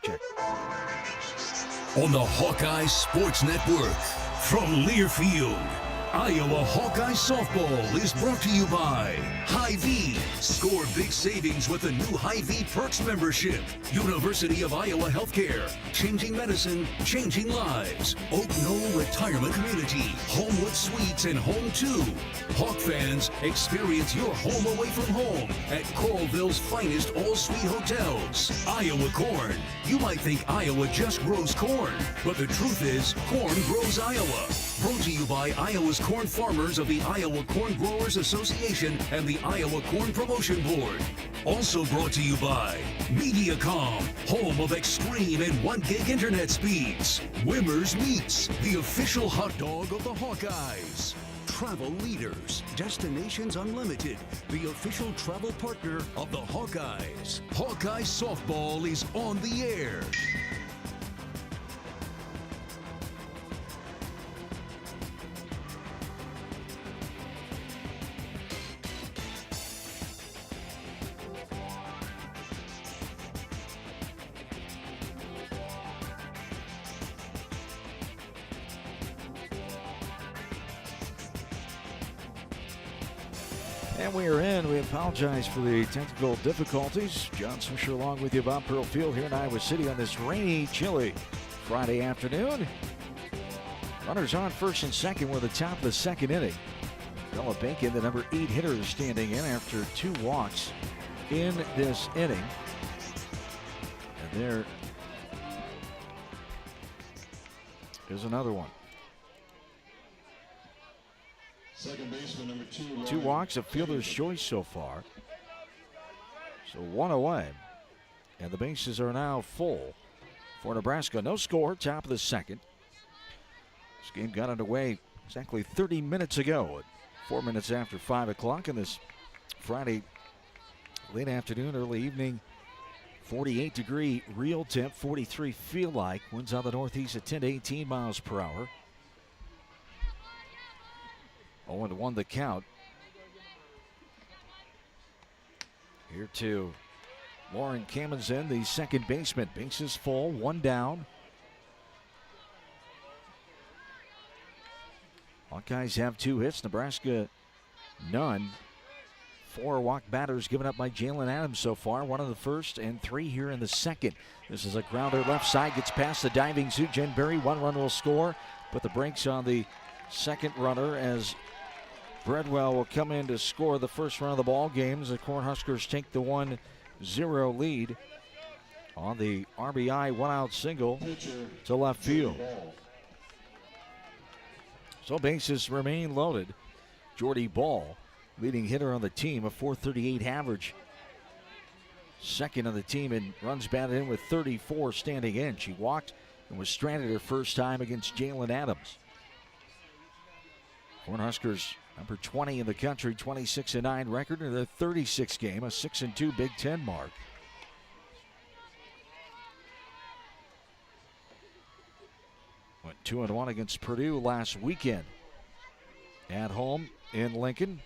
Check. On the Hawkeye Sports Network, from Learfield, Iowa Hawkeye Softball is brought to you by Hy-Vee. Score big savings with the new Hy-Vee Perks membership. University of Iowa Healthcare. Changing medicine, changing lives. Oak Knoll Retirement Community. Homewood Suites and Home 2. Hawk fans, experience your home away from home at Coralville's finest all-suite hotels. Iowa Corn. You might think Iowa just grows corn, but the truth is, corn grows Iowa. Brought to you by Iowa's corn farmers of the Iowa Corn Growers Association and the Iowa Corn Promotion Board. Also brought to you by Mediacom, home of extreme and 1 gig internet speeds. Wimmer's Meats, the official hot dog of the Hawkeyes. Travel Leaders, Destinations Unlimited, the official travel partner of the Hawkeyes. Hawkeye Softball is on the air. And we are in. We apologize for the technical difficulties. John Swisher along with you, Bob Pearl Field here in Iowa City on this rainy, chilly Friday afternoon. Runners on first and second. We're at the top of the second inning. Bella Bacon, the number 8 hitter, is standing in after 2 walks in this inning. And there is another one. Second baseman, number 2. 2 walks, a fielder's choice so far. So 1 away. And the bases are now full for Nebraska. No score, top of the second. This game got underway exactly 30 minutes ago, at 4 minutes after 5 o'clock on this Friday late afternoon, early evening. 48-degree real temp, 43 feel like. Winds out the northeast at 10 to 18 miles per hour. 0-1 the count. Here to Lauren Kamenzen, the second baseman. Bases full, 1 down. Hawkeyes have 2 hits, Nebraska none. 4 walk batters given up by Jalen Adams so far. 1 in the first and 3 here in the second. This is a grounder left side, gets past the diving Zujen Berry. 1 run will score, but the brakes on the second runner as Bredwell will come in to score the first run of the ball game as the Cornhuskers take the 1-0 lead on the RBI 1-out single to left field. So bases remain loaded. Jordy Ball, leading hitter on the team, a .438 average. Second on the team in runs batted in with 34 standing in. She walked and was stranded her first time against Jalen Adams. Cornhuskers number 20 in the country, 26-9 record in their 36th game, a 6-2 Big Ten mark. Went 2-1 against Purdue last weekend. At home in Lincoln.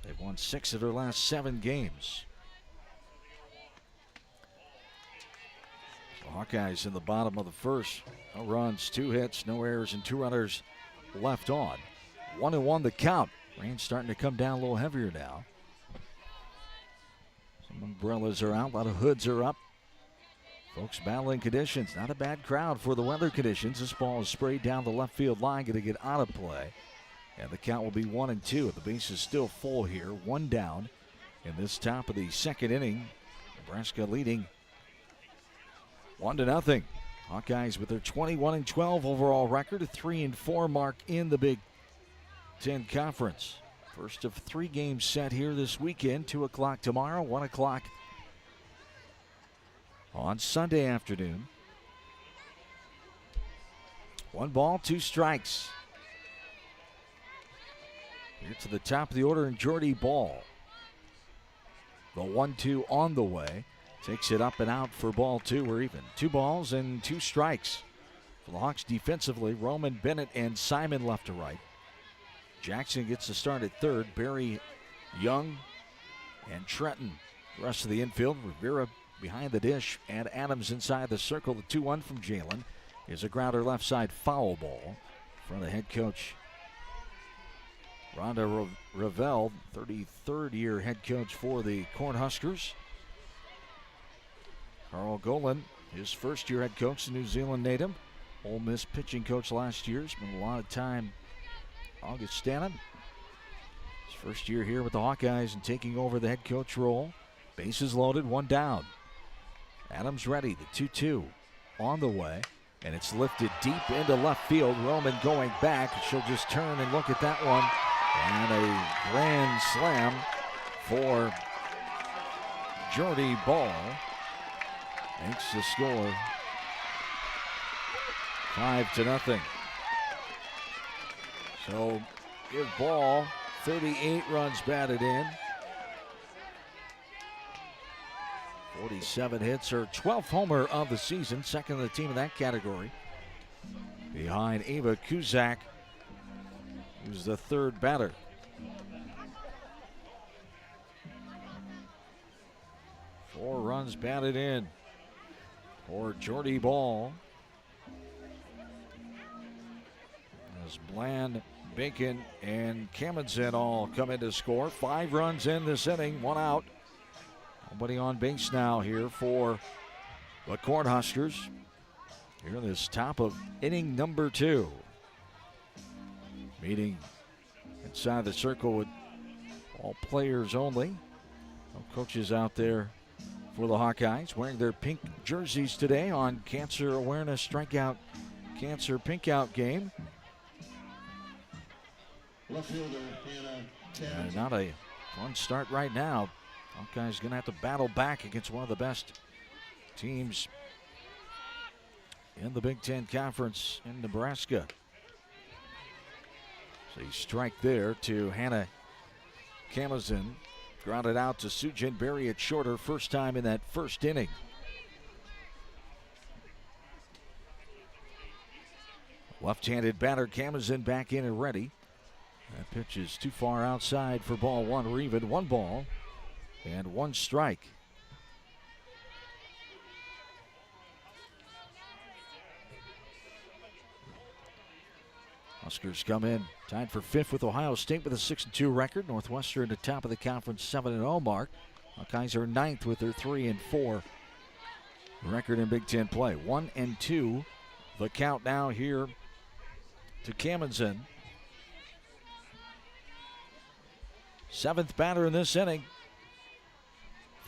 They've won 6 of their last 7 games. So Hawkeyes in the bottom of the first. No runs, 2 hits, no errors, and 2 runners left on. 1-1 the count. Rain's starting to come down a little heavier now. Some umbrellas are out, a lot of hoods are up. Folks battling conditions. Not a bad crowd for the weather conditions. This ball is sprayed down the left field line, going to get out of play. And the count will be 1-2. The base is still full here. 1 down in this top of the second inning. Nebraska leading 1-0. Hawkeyes with their 21-12 overall record, a 3-4 mark in the Big Ten Conference. First of 3 games set here this weekend. 2 o'clock tomorrow, 1 o'clock on Sunday afternoon. 1 ball, 2 strikes. Here to the top of the order in Jordy Ball. The 1-2 on the way. Takes it up and out for ball 2. We're even. 2 balls and 2 strikes. For the Hawks defensively, Roman, Bennett, and Simon left to right. Jackson gets the start at third. Berry, Young, and Trenton. The rest of the infield, Rivera, behind the dish, and Adams inside the circle. The 2-1 from Jalen is a grounder left side foul ball from the head coach, Rhonda Ravel, 33rd year head coach for the Cornhuskers. Carl Golan, his first year head coach, the New Zealand native. Ole Miss pitching coach last year. Spent a lot of time Augustana. His first year here with the Hawkeyes and taking over the head coach role. Bases loaded, one down. Adams ready, the 2-2 on the way. And it's lifted deep into left field. Roman going back. She'll just turn and look at that one. And a grand slam for Jordy Ball. Makes the score 5-0. So give Ball 38 runs batted in. 47 hits, her 12th homer of the season, second of the team in that category. Behind Ava Kuzak, who's the third batter. Four runs batted in for Jordy Ball. As Bland, Bacon, and Kamendsen all come in to score. 5 runs in this inning, 1 out. Nobody on base now here for the Cornhuskers. Here in this top of inning number 2. Meeting inside the circle with all players only. No coaches out there for the Hawkeyes, wearing their pink jerseys today on Cancer Awareness Strikeout Cancer Pinkout game. Left fielder, Hannah. Not a fun start right now. Hawkeyes going to have to battle back against one of the best teams in the Big Ten Conference in Nebraska. So a strike there to Hannah Kamendsen. Grounded out to Sujin Berry at shorter, first time in that first inning. Left-handed batter Kamendsen back in and ready. That pitch is too far outside for ball 1. We're even, 1 ball and 1 strike. Huskers come in tied for 5th with Ohio State with a 6-2 record. Northwestern at the top of the conference 7-0 mark. Hawkeyes are 9th with their 3-4 record in Big Ten play. 1-2 the count now here to Kamendsen. 7th batter in this inning.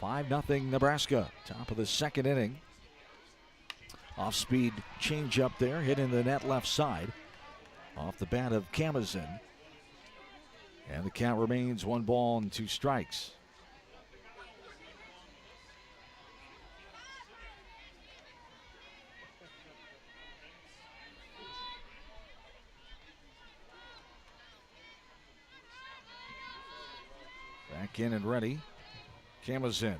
5-0 Nebraska. Top of the 2nd inning. Off-speed change-up there, hit in the net left side. Off the bat of Kamendsen. And the count remains 1 ball and 2 strikes. Back in and ready. Kamendsen.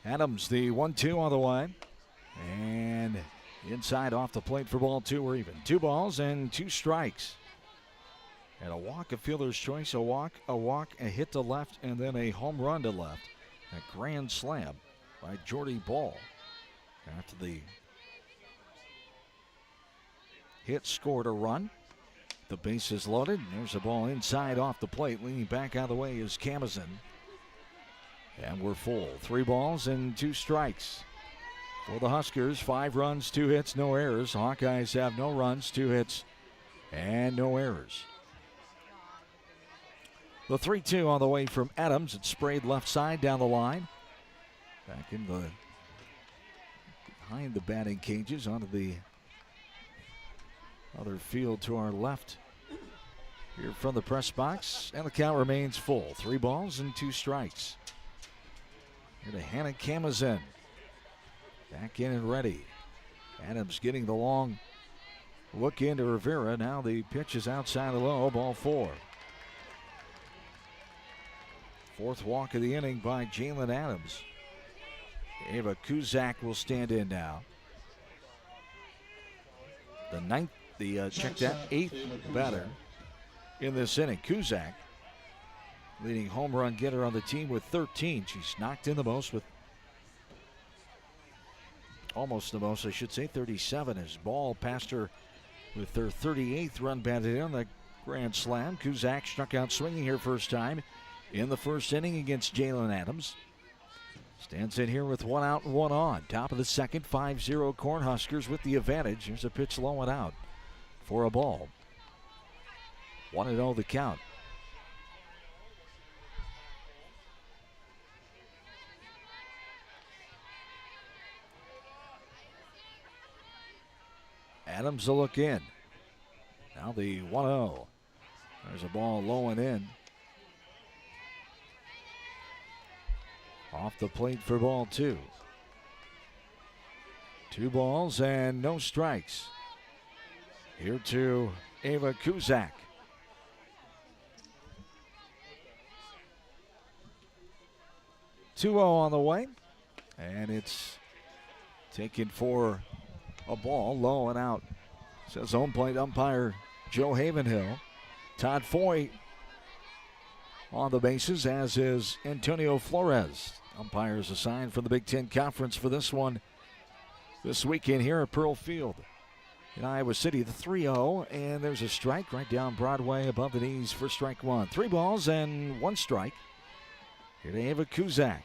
Adams, the 1-2 on the way. And inside off the plate for ball 2. We're even. 2 balls and 2 strikes. And a walk, a fielder's choice, a walk, a hit to left, and then a home run to left. A grand slam by Jordy Ball. After the hit, scored a run. The base is loaded. There's a ball inside off the plate. Leaning back out of the way is Kamendsen. And we're full. 3 balls and 2 strikes. For the Huskers, 5 runs, 2 hits, no errors. Hawkeyes have no runs, 2 hits, and no errors. The 3-2 on the way from Adams. It's sprayed left side down the line. Back in the behind the batting cages onto the other field to our left. Here from the press box, and the count remains full. 3 balls and 2 strikes. Here to Hannah Kamendsen. Back in and ready. Adams getting the long look into Rivera. Now the pitch is outside the low, ball 4. 4th walk of the inning by Jalen Adams. Ava Kuzak will stand in now. Check that, 8th batter in this inning. Kuzak, leading home run getter on the team with 13. She's knocked in the most with almost the most, I should say, 37. His ball past her with their 38th run batted in on the grand slam. Cusack struck out swinging here first time in the first inning against Jalen Adams. Stands in here with 1 out and 1 on. Top of the second, 5-0 Cornhuskers with the advantage. Here's a pitch low and out for a ball. 1-0 the count. Adams will look in. Now the 1-0. There's a ball low and in. Off the plate for ball 2. 2 balls and no strikes. Here to Ava Cusack. (2-0) on the way. And it's taken for a ball, low and out. Says home plate umpire Joe Havenhill. Todd Foy on the bases, as is Antonio Flores. Umpires assigned for the Big Ten Conference for this one this weekend here at Pearl Field in Iowa City. The 3-0, and there's a strike right down Broadway above the knees for strike 1. 3 balls and 1 strike. Here to Ava Cusack.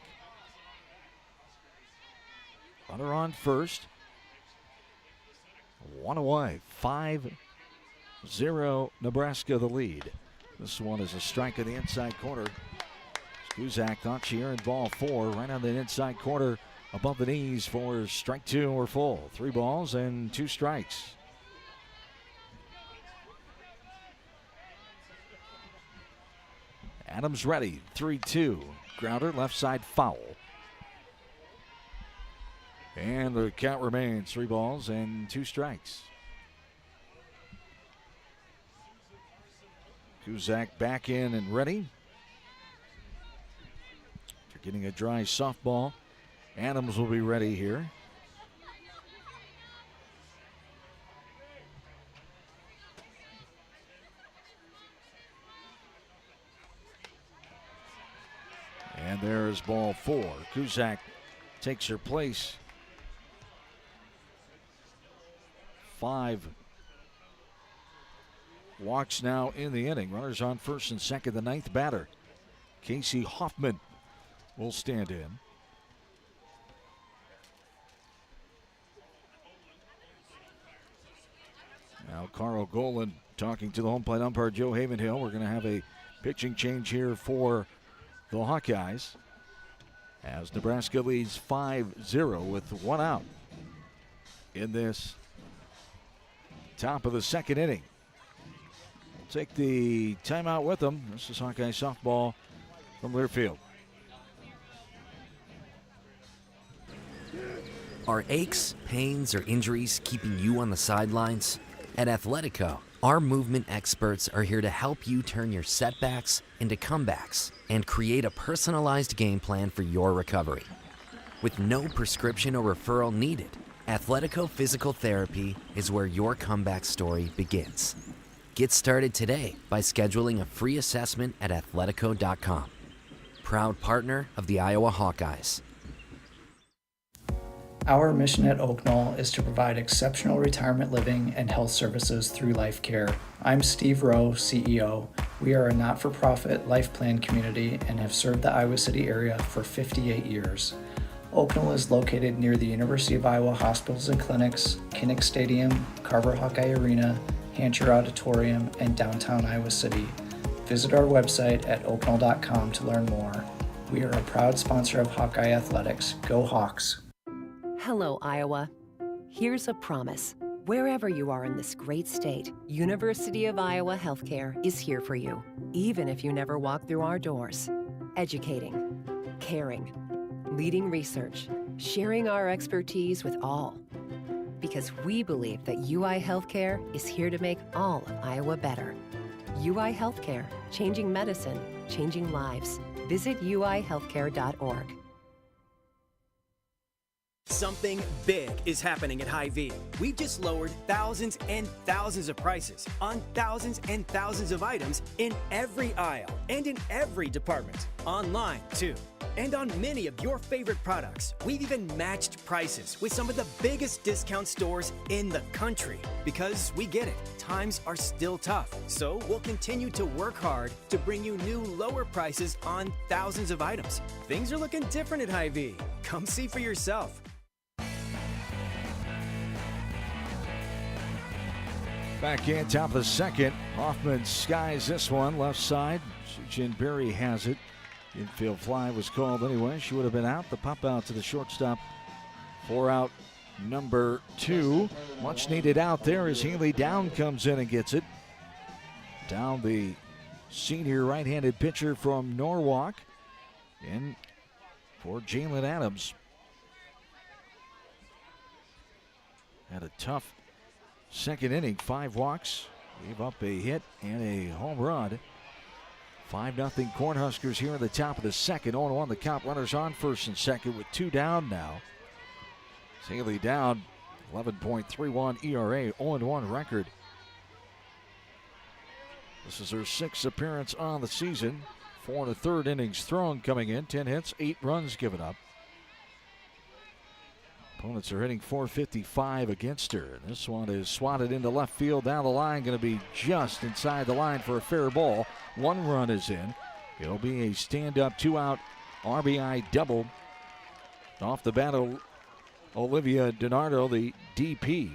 Runner on first. 1 away. 5-0 Nebraska the lead. This one is a strike in the inside corner. Cusack thought she earned ball 4 right on the inside corner above the knees for strike 2 or full. 3 balls and 2 strikes. Adams ready. 3-2. Grounder left side foul. And the count remains 3 balls and 2 strikes. Cusack back in and ready. After getting a dry softball, Adams will be ready here. And there's ball 4. Cusack takes her place. 5 walks now in the inning. Runners on first and second. The 9th batter, Casey Hoffman, will stand in. Now Carl Golan talking to the home plate umpire Joe Havenhill. We're going to have a pitching change here for the Hawkeyes as Nebraska leads 5-0 with 1 out in this top of the second inning. We'll take the timeout with them. This is Hawkeye softball from Learfield. Are aches, pains, or injuries keeping you on the sidelines? At Athletico, our movement experts are here to help you turn your setbacks into comebacks and create a personalized game plan for your recovery. With no prescription or referral needed, Athletico Physical Therapy is where your comeback story begins. Get started today by scheduling a free assessment at athletico.com. Proud partner of the Iowa Hawkeyes. Our mission at Oak Knoll is to provide exceptional retirement living and health services through life care. I'm Steve Rowe, CEO. We are a not-for-profit life plan community and have served the Iowa City area for 58 years. Oak Knoll is located near the University of Iowa Hospitals and Clinics, Kinnick Stadium, Carver Hawkeye Arena, Hancher Auditorium, and downtown Iowa City. Visit our website at oakknoll.com to learn more. We are a proud sponsor of Hawkeye Athletics. Go Hawks! Hello, Iowa. Here's a promise. Wherever you are in this great state, University of Iowa Healthcare is here for you, even if you never walk through our doors. Educating, caring, leading research, sharing our expertise with all. Because we believe that UI Healthcare is here to make all of Iowa better. UI Healthcare, changing medicine, changing lives. Visit uihealthcare.org. Something big is happening at Hy-Vee. We've just lowered thousands and thousands of prices on thousands and thousands of items in every aisle and in every department. Online, too. And on many of your favorite products, we've even matched prices with some of the biggest discount stores in the country. Because we get it, times are still tough. So we'll continue to work hard to bring you new lower prices on thousands of items. Things are looking different at Hy-Vee. Come see for yourself. Back in, top of the second. Hoffman skies this one, left side. Sujin Berry has it. Infield fly was called anyway. She would have been out. The pop out to the shortstop. 4 out, number 2. Much needed out there as Haley Down comes in and gets it. Down, the senior right-handed pitcher from Norwalk. In for Jalen Adams. Had a tough second inning. 5 walks. Gave up a hit and a home run. 5-0 Cornhuskers here in the top of the second. 0-1 the count. Runners on first and second with 2 down now. Haley Down, 11.31 ERA, 0-1 record. This is her 6th appearance on the season. 4 1/3 innings thrown coming in. 10 hits, 8 runs given up. Opponents are hitting .455 against her. And this one is swatted into left field down the line. Going to be just inside the line for a fair ball. 1 run is in. It'll be a stand-up 2-out RBI double. Off the bat, Olivia DiNardo, the DP.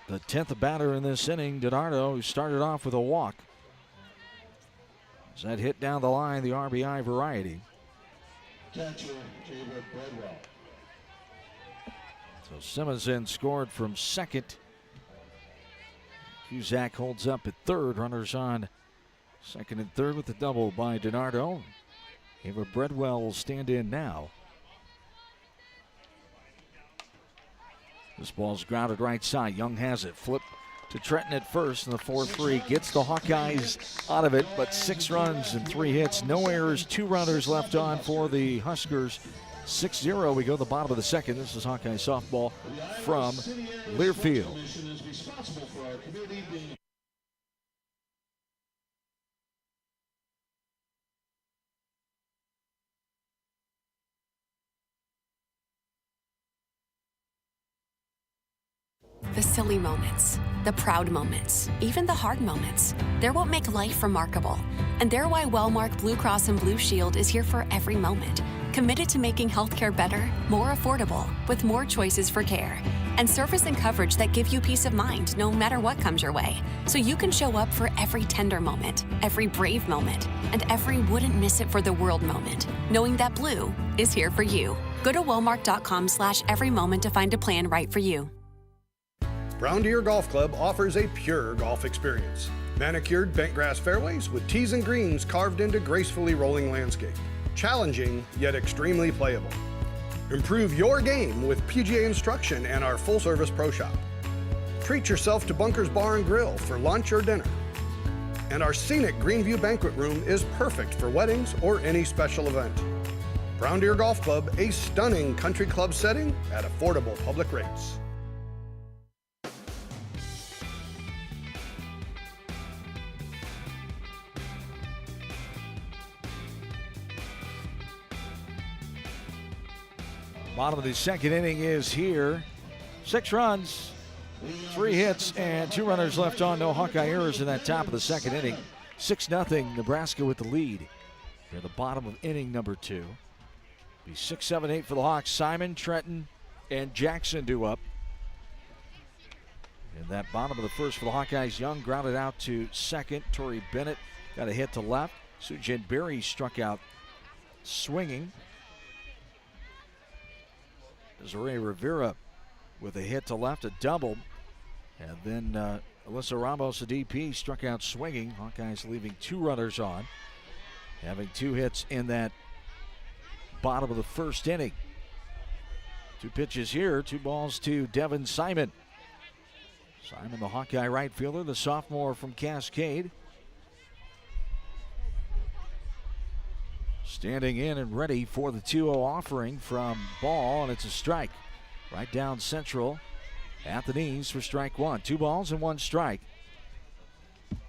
The 10th batter in this inning, DiNardo, who started off with a walk. As that hit down the line, the RBI variety. Catcher, Jada Bradwell. So Simmons in scored from second. Cusack holds up at third. Runners on second and third with the double by DiNardo. Ava Bradwell will stand in now. This ball's grounded right side. Young has it. Flip to Trenton at first, and the 4-3 gets the Hawkeyes out of it, but 6 runs and 3 hits. No errors, 2 runners left on for the Huskers. 6-0, we go to the bottom of the second. This is Hawkeye softball from Learfield. The silly moments, the proud moments, even the hard moments. They're what make life remarkable. And they're why Wellmark Blue Cross and Blue Shield is here for every moment. Committed to making healthcare better, more affordable, with more choices for care. And service and coverage that give you peace of mind no matter what comes your way. So you can show up for every tender moment, every brave moment, and every wouldn't miss it for the world moment, knowing that Blue is here for you. Go to wellmark.com/every moment to find a plan right for you. Brown Deer Golf Club offers a pure golf experience. Manicured bent grass fairways with tees and greens carved into gracefully rolling landscape. Challenging, yet extremely playable. Improve your game with PGA instruction and our full-service pro shop. Treat yourself to Bunker's Bar and Grill for lunch or dinner. And our scenic Greenview Banquet Room is perfect for weddings or any special event. Brown Deer Golf Club, a stunning country club setting at affordable public rates. Bottom of the second inning is here. 6 runs, 3 hits, and 2 runners left on. No Hawkeye errors in that top of the second inning. 6-0 Nebraska with the lead. Here at the bottom of inning number 2. Be 6, 7, 8 for the Hawks. Simon, Trenton, and Jackson due up. In that bottom of the first for the Hawkeyes, Young grounded out to second. Tori Bennett got a hit to left. Sujin Berry struck out swinging. Desiree Rivera with a hit to left, a double. And then Alyssa Ramos, the DP, struck out swinging. Hawkeyes leaving 2 runners on. Having 2 hits in that bottom of the first inning. 2 pitches here, 2 balls to Devin Simon. Simon, the Hawkeye right fielder, the sophomore from Cascade. Standing in and ready for the 2-0 offering from Ball, and it's a strike. Right down central at the knees for strike 1. 2 balls and 1 strike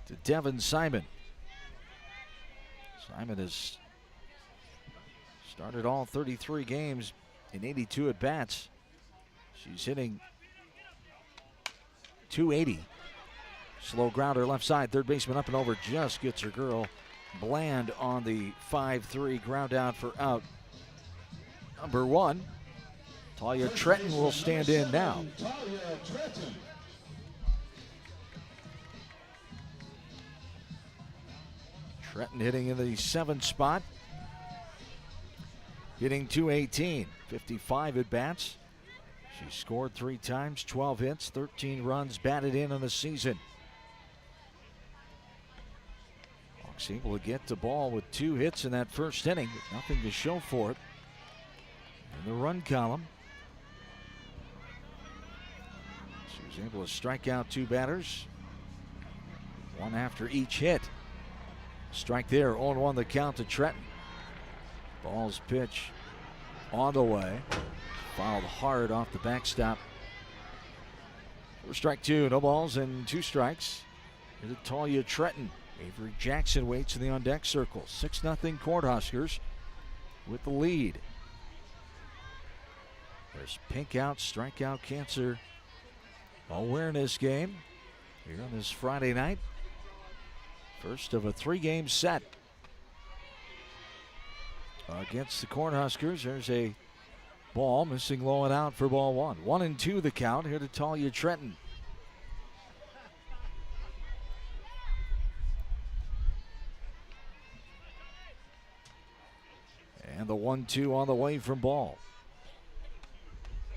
to Devin Simon. Simon has Started all 33 games in 82 at-bats. She's hitting .280. Slow grounder left side. Third baseman up and over. Just gets her girl Bland on the 5-3 ground out for out number 1. Talia Tretton will stand in now. Tretton hitting in the 7th spot. Hitting .218, 55 at-bats. She scored 3 times, 12 hits, 13 runs batted in on the season. Hawks able to get the ball with 2 hits in that first inning, but nothing to show for it in the run column. She was able to strike out 2 batters, 1 after each hit. Strike there, 0-1 the count to Tretton. Ball's pitch on the way. Fouled hard off the backstop. For strike 2, no balls and 2 strikes. Here's Talia Tretton. Avery Jackson waits in the on-deck circle. 6-0 Cornhuskers with the lead. There's pink out, strikeout cancer awareness game here on this Friday night. First of a 3-game set against the Cornhuskers. There's a ball missing low and out for ball 1. 1-2 the count here to Talia Tretton. And the 1-2 on the way from ball.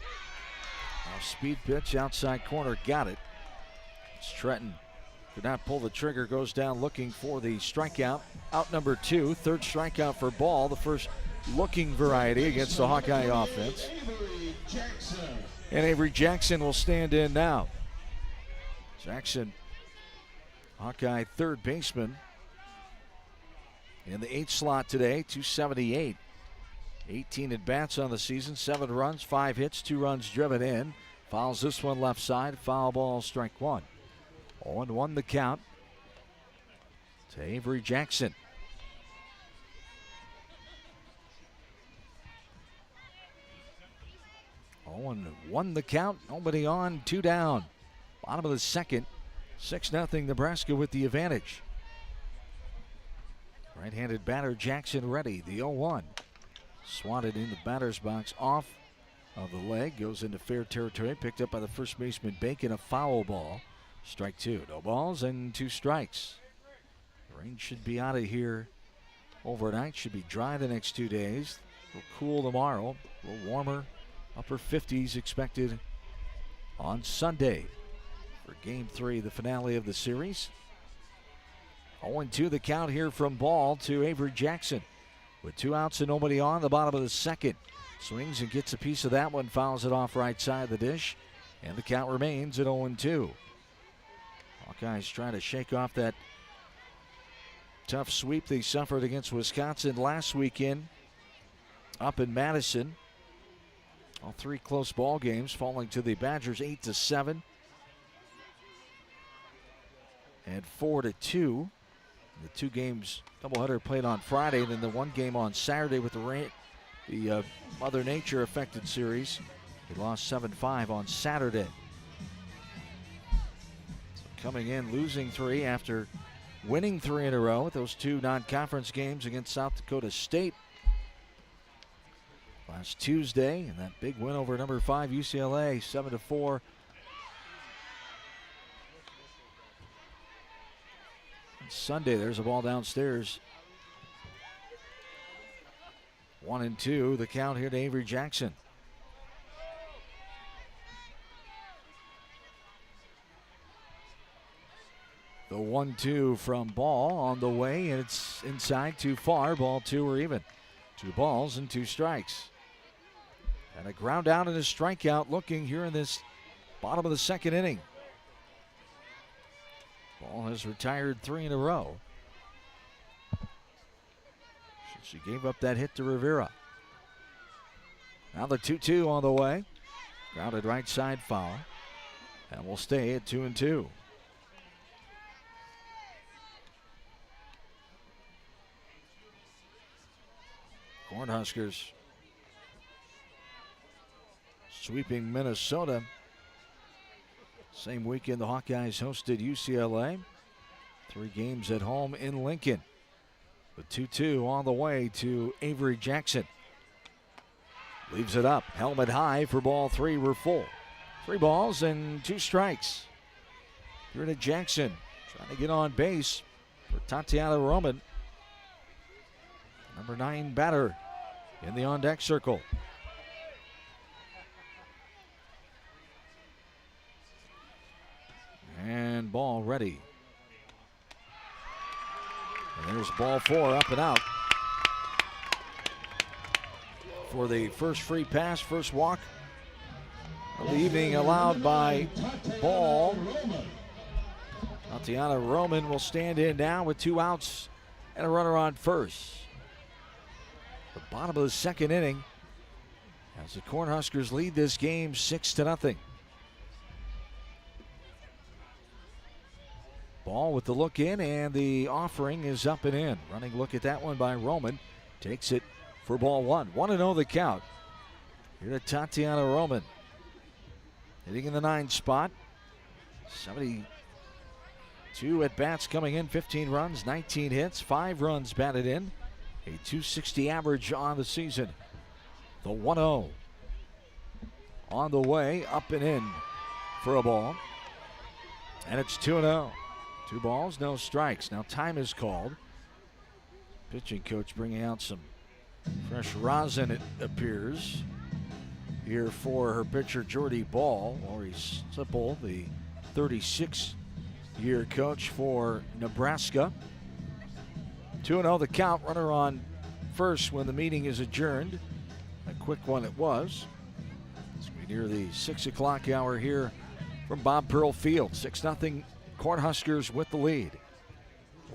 Now speed pitch outside corner, got it. It's Tretton. Could not pull the trigger, goes down looking for the strikeout. Out number 2, 3rd strikeout for ball, the first looking variety against the Hawkeye offense. And Avery Jackson will stand in now. Jackson, Hawkeye 3rd baseman, in the 8th slot today, 278. 18 at-bats on the season, 7 runs, 5 hits, 2 runs driven in. Fouls this one left side, foul ball, strike 1. 0-1 the count to Avery Jackson. Oh, 0-1 the count. Nobody on, 2 down. Bottom of the second. 6-0 Nebraska with the advantage. Right-handed batter Jackson ready. The 0-1. Swatted in the batter's box off of the leg. Goes into fair territory. Picked up by the first baseman Bacon. A foul ball. Strike 2. No balls and 2 strikes. Rain should be out of here overnight. Should be dry the next 2 days. A little cool tomorrow. A little warmer. Upper 50s expected on Sunday for Game 3, the finale of the series. 0-2 the count here from ball to Avery Jackson. With 2 outs and nobody on, the bottom of the second. Swings and gets a piece of that one. Fouls it off right side of the dish. And the count remains at 0-2. Hawkeyes trying to shake off that tough sweep they suffered against Wisconsin last weekend up in Madison. All 3 close ball games falling to the Badgers 8-7 and 4-2. The 2 games doubleheader played on Friday, then the 1 game on Saturday with the rain, the Mother Nature affected series. They lost 7-5 on Saturday. So coming in losing 3 after winning 3 in a row with those 2 non-conference games against South Dakota State last Tuesday, and that big win over number 5 UCLA, 7-4. Sunday, there's a ball downstairs. 1-2, the count here to Avery Jackson. The 1-2 from ball on the way, and it's inside too far. Ball 2 or even. 2 balls and 2 strikes. And a ground out and a strikeout looking here in this bottom of the second inning. Ball has retired 3 in a row. She gave up that hit to Rivera. Now the 2-2 on the way. Grounded right side foul. And we'll stay at 2-2. Cornhuskers sweeping Minnesota. Same weekend the Hawkeyes hosted UCLA. 3 games at home in Lincoln. The 2-2 on the way to Avery Jackson. Leaves it up, helmet high for ball 3. We're full. 3 balls and 2 strikes. Here to Jackson, trying to get on base for Tatiana Roman. Number 9 batter in the on-deck circle. And ball ready. And there's ball 4 up and out. For the first free pass, first walk of the evening allowed by Ball. Tatiana Roman will stand in now with 2 outs and a runner on first. The bottom of the second inning as the Cornhuskers lead this game 6-0. Ball with the look in, and the offering is up and in. Running look at that one by Roman. Takes it for ball 1. 1-0 the count. Here to Tatiana Roman. Hitting in the 9 spot. 72 at bats coming in, 15 runs, 19 hits, 5 runs batted in. A .260 average on the season. The 1-0 on the way, up and in for a ball. And it's 2-0. 2 balls, no strikes. Now time is called. Pitching coach bringing out some fresh rosin, it appears, here for her pitcher Jordy Ball. Lori Sipple, the 36-year coach for Nebraska. 2-0 the count. Runner on first when the meeting is adjourned. A quick one it was. As we near the 6 o'clock hour here from Bob Pearl Field. 6-0 Cornhuskers with the lead.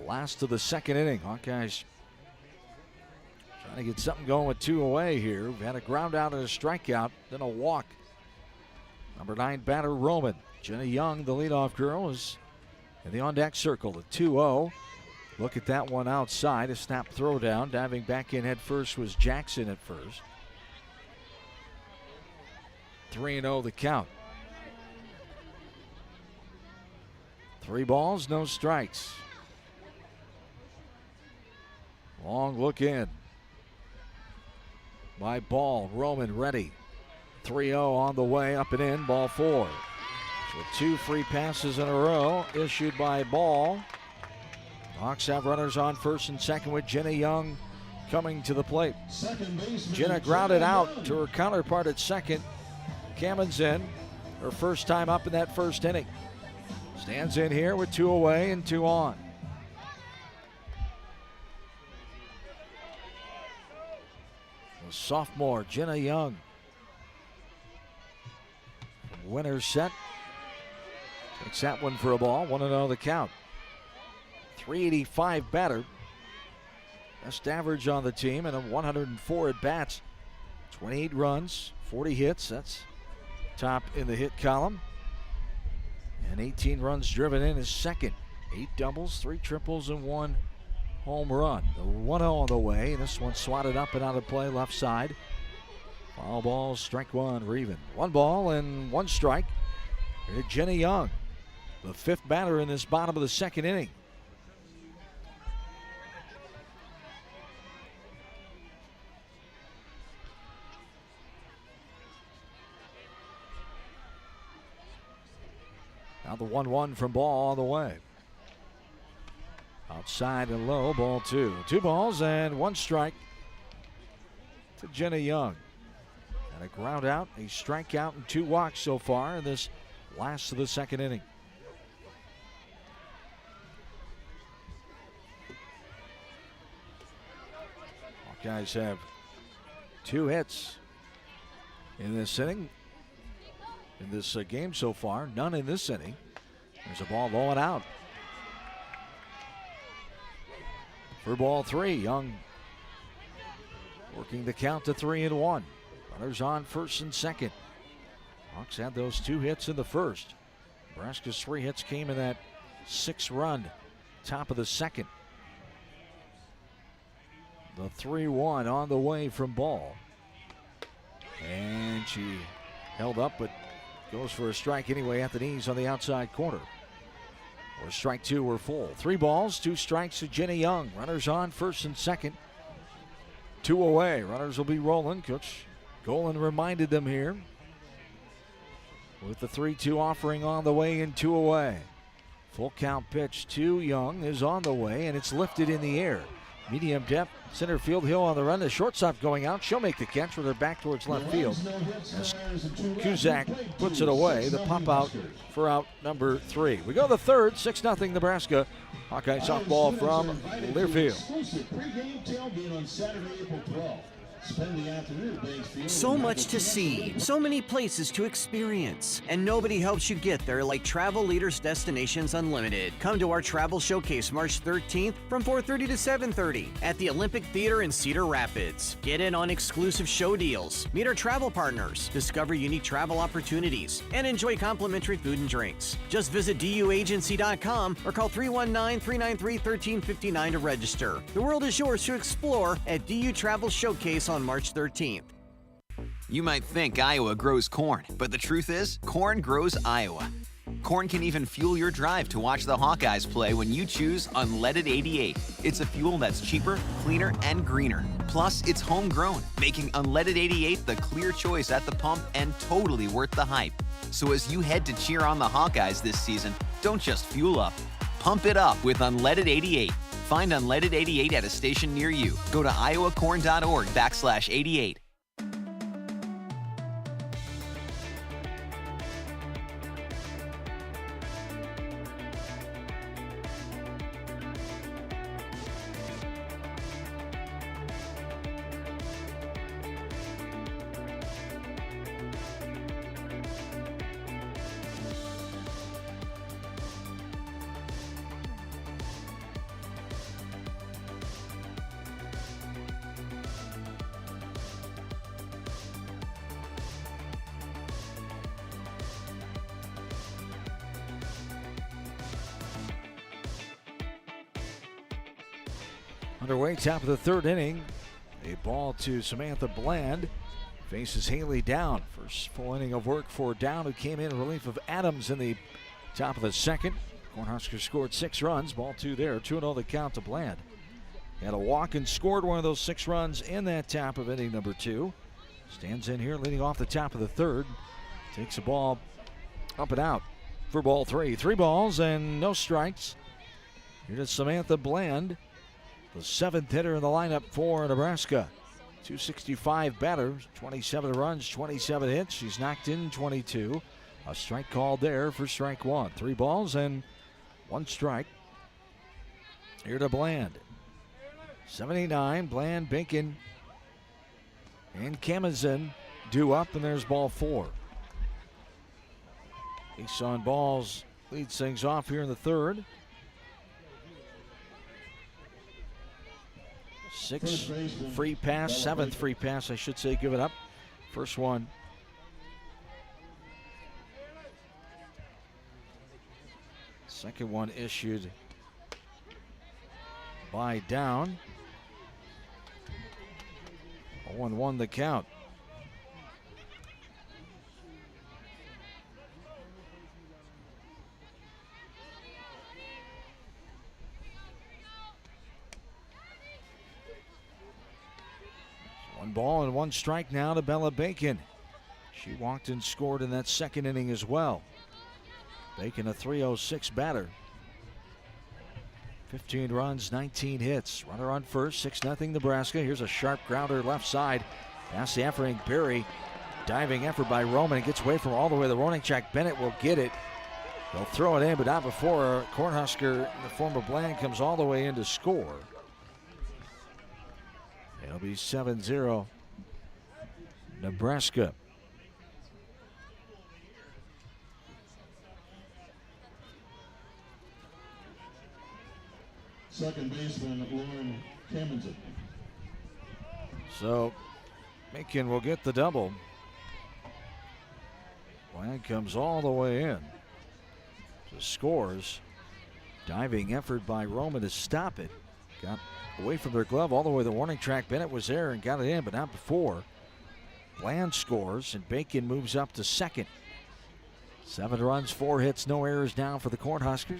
Last of the second inning. Hawkeyes trying to get something going with 2 away here. We've had a ground out and a strikeout, then a walk. Number 9 batter Roman. Jenna Young, the leadoff girl, is in the on-deck circle. The 2-0. Look at that one outside. A snap throw down. Diving back in head first was Jackson at first. 3-0 the count. 3 balls, no strikes. Long look in by Ball. Roman ready. 3-0 on the way, up and in, ball 4. So 2 free passes in a row issued by Ball. Hawks have runners on first and second with Jenna Young coming to the plate. Jenna grounded out to her counterpart at second. Kammen's in, her first time up in that first inning. Stands in here with 2 away and 2 on. The sophomore Jenna Young. Winner set. Takes that one for a ball. 1-0 the count. 385 batter. Best average on the team and a 104 at bats. 28 runs, 40 hits. That's top in the hit column. And 18 runs driven in is second. 8 doubles, 3 triples, and 1 home run. The 1-0 on the way. This one swatted up and out of play left side. Foul ball, strike 1, we're even. 1 ball and 1 strike. Here's Jenna Young, the 5th batter in this bottom of the second inning. Now the 1-1 from Ball on the way. Outside and low, ball 2. 2 balls and 1 strike to Jenna Young. And a ground out, a strikeout, and 2 walks so far in this last of the second inning. Hawkeyes have 2 hits in this inning. In this game so far, none in this inning. There's a ball low and out. For ball 3, Young working the count to 3-1. Runners on first and second. Hawks had those 2 hits in the first. Nebraska's 3 hits came in that 6-run top of the second. The 3-1 on the way from Ball. And she held up, but goes for a strike anyway at the knees on the outside corner. Or strike two, we're full. 3 balls, 2 strikes to Jenny Young. Runners on first and second. 2 away. Runners will be rolling. Coach Golan reminded them here. With the 3-2 offering on the way and 2 away. Full count pitch to Young is on the way, and it's lifted in the air. Medium depth, center field, Hill on the run. The shortstop going out. She'll make the catch with her back towards left field. As Kuzak puts it away, the pop out for out number 3. We go to the third, 6-0 Nebraska. Hawkeye softball from Learfield. So much to see, so many places to experience, and nobody helps you get there like Travel Leaders Destinations Unlimited. Come to our travel showcase March 13th from 4:30 to 7:30 at the Olympic Theater in Cedar Rapids. Get in on exclusive show deals, meet our travel partners, discover unique travel opportunities, and enjoy complimentary food and drinks. Just visit duagency.com or call 319-393-1359 to register. The world is yours to explore at DU Travel Showcase on March 13th. You might think Iowa grows corn, but the truth is, corn grows Iowa. Corn can even fuel your drive to watch the Hawkeyes play when you choose Unleaded 88. It's a fuel that's cheaper, cleaner, and greener. Plus, it's homegrown, making Unleaded 88 the clear choice at the pump and totally worth the hype. So as you head to cheer on the Hawkeyes this season, don't just fuel up. Pump it up with Unleaded 88. Find Unleaded 88 at a station near you. Go to iowacorn.org/88. Underway, top of the third inning. A ball to Samantha Bland. Faces Haley Down. First full inning of work for Down, who came in relief of Adams in the top of the second. Cornhuskers scored 6 runs. Ball 2 there. 2-0 the count to Bland. Had a walk and scored one of those 6 runs in that top of inning number 2. Stands in here leading off the top of the third. Takes the ball up and out for ball 3. 3 balls and no strikes. Here to Samantha Bland, the 7th hitter in the lineup for Nebraska. 265 batter, 27 runs, 27 hits. She's knocked in 22. A strike called there for strike 1. 3 balls and 1 strike. Here to Bland. 79, Bland, Binkin, and Kamazin due up, and there's ball 4. Ace on balls leads things off here in the third. 6 free pass, 7th free pass, I should say, given up. First one. Second one issued by Down. 0-1 the count. One ball and 1 strike now to Bella Bacon. She walked and scored in that second inning as well. Bacon, a .306 batter. 15 runs, 19 hits. Runner on first, 6-0 Nebraska. Here's a sharp grounder left side. Past the efforting Berry. Diving effort by Roman. It gets away from all the way. The rolling Jack Bennett will get it. They'll throw it in, but not before Cornhusker in the form of Bland comes all the way in to score. It'll be 7-0 Nebraska. Second baseman Lauren Kamazin. So Macon will get the double. Bland comes all the way in to scores. Diving effort by Roman to stop it. Got away from their glove all the way to the warning track. Bennett was there and got it in, but not before. Bland scores, and Bacon moves up to second. 7 runs, 4 hits, no errors now for the Cornhuskers.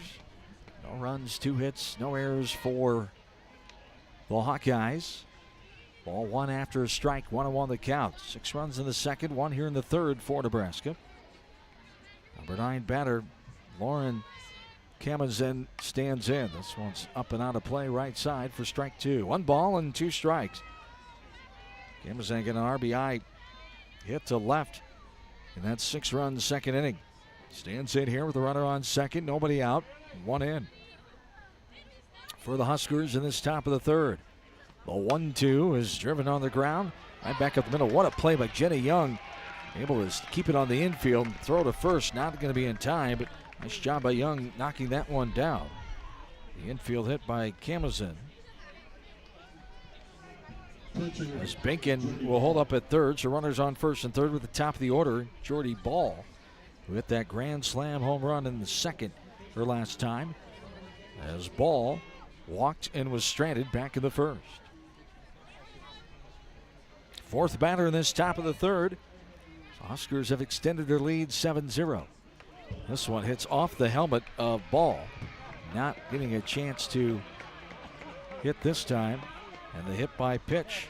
No runs, 2 hits, no errors for the Hawkeyes. Ball 1 after a strike, 1-1 the count. 6 runs in the second, 1 here in the third for Nebraska. Number 9 batter, Lauren Kamazin, stands in. This one's up and out of play, right side for strike 2. 1 ball and 2 strikes. Kamazin getting an RBI hit to left in that 6-run second inning. Stands in here with a runner on second, nobody out, 1 in. For the Huskers in this top of the third. The 1-2 is driven on the ground. Right back up the middle. What a play by Jenny Young. Able to keep it on the infield and throw to first. Not going to be in time, but nice job by Young knocking that one down. The infield hit by Kamazin. As Bacon will hold up at third, so runners on first and third with the top of the order, Jordy Ball, who hit that grand slam home run in the second her last time. As Ball walked and was stranded back in the first. 4th batter in this top of the third. Huskers have extended their lead 7-0. This one hits off the helmet of Ball. Not getting a chance to hit this time. And the hit by pitch.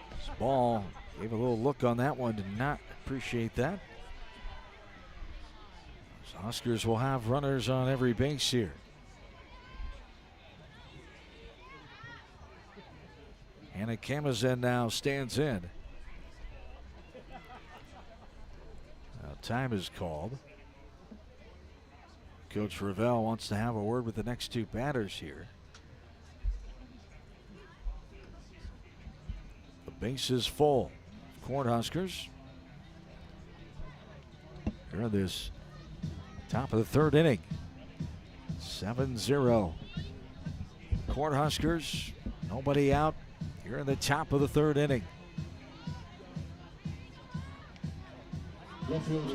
This Ball gave a little look on that one. Did not appreciate that. So Huskers will have runners on every base here. Anna Kamazin now stands in. Now time is called. Coach Ravel wants to have a word with the next 2 batters here. The base is full. Cornhuskers. Here in this top of the third inning. 7-0. Cornhuskers, nobody out. Here in the top of the third inning.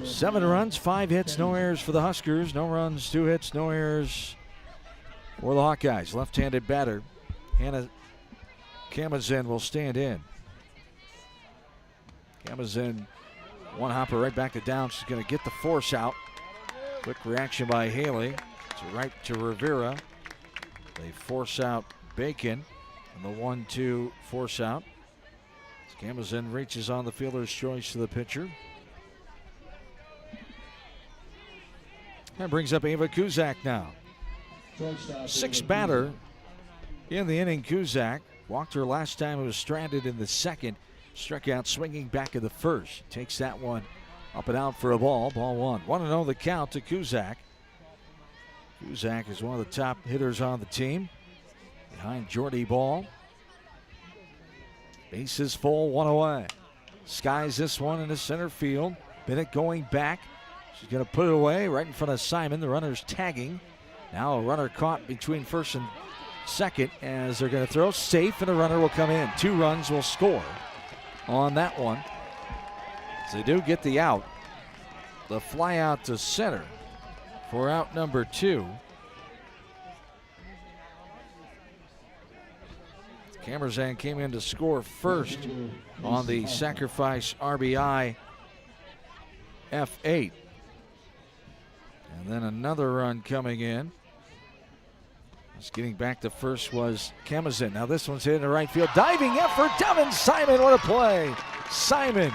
7 runs, 5 hits, no errors for the Huskers. No runs, 2 hits, no errors for the Hawkeyes. Left-handed batter, Hannah Kamazin, will stand in. Kamazin, 1 hopper right back to down. She's going to get the force out. Quick reaction by Haley. To right to Rivera. They force out Bacon. And the 1-2 force out. Kamazin reaches on the fielder's choice to the pitcher. That brings up Ava Kuzak now. 6th batter in the inning. Kuzak walked her last time. It was stranded in the second. Struck out swinging back in the first. Takes that one up and out for a ball. Ball 1. 1-0 the count to Kuzak. Kuzak is one of the top hitters on the team. Behind Jordy Ball. Base is full, 1 away. Skies this one into center field. Bennett going back. She's going to put it away right in front of Simon. The runner's tagging. Now a runner caught between first and second as they're going to throw. Safe, and a runner will come in. 2 runs will score on that one. So they do get the out. The fly out to center for out number 2. Kamazin came in to score first on the sacrifice RBI F8. And then another run coming in. Just getting back to first was Kamazin. Now this one's hit in the right field. Diving effort, Devin Simon, what a play. Simon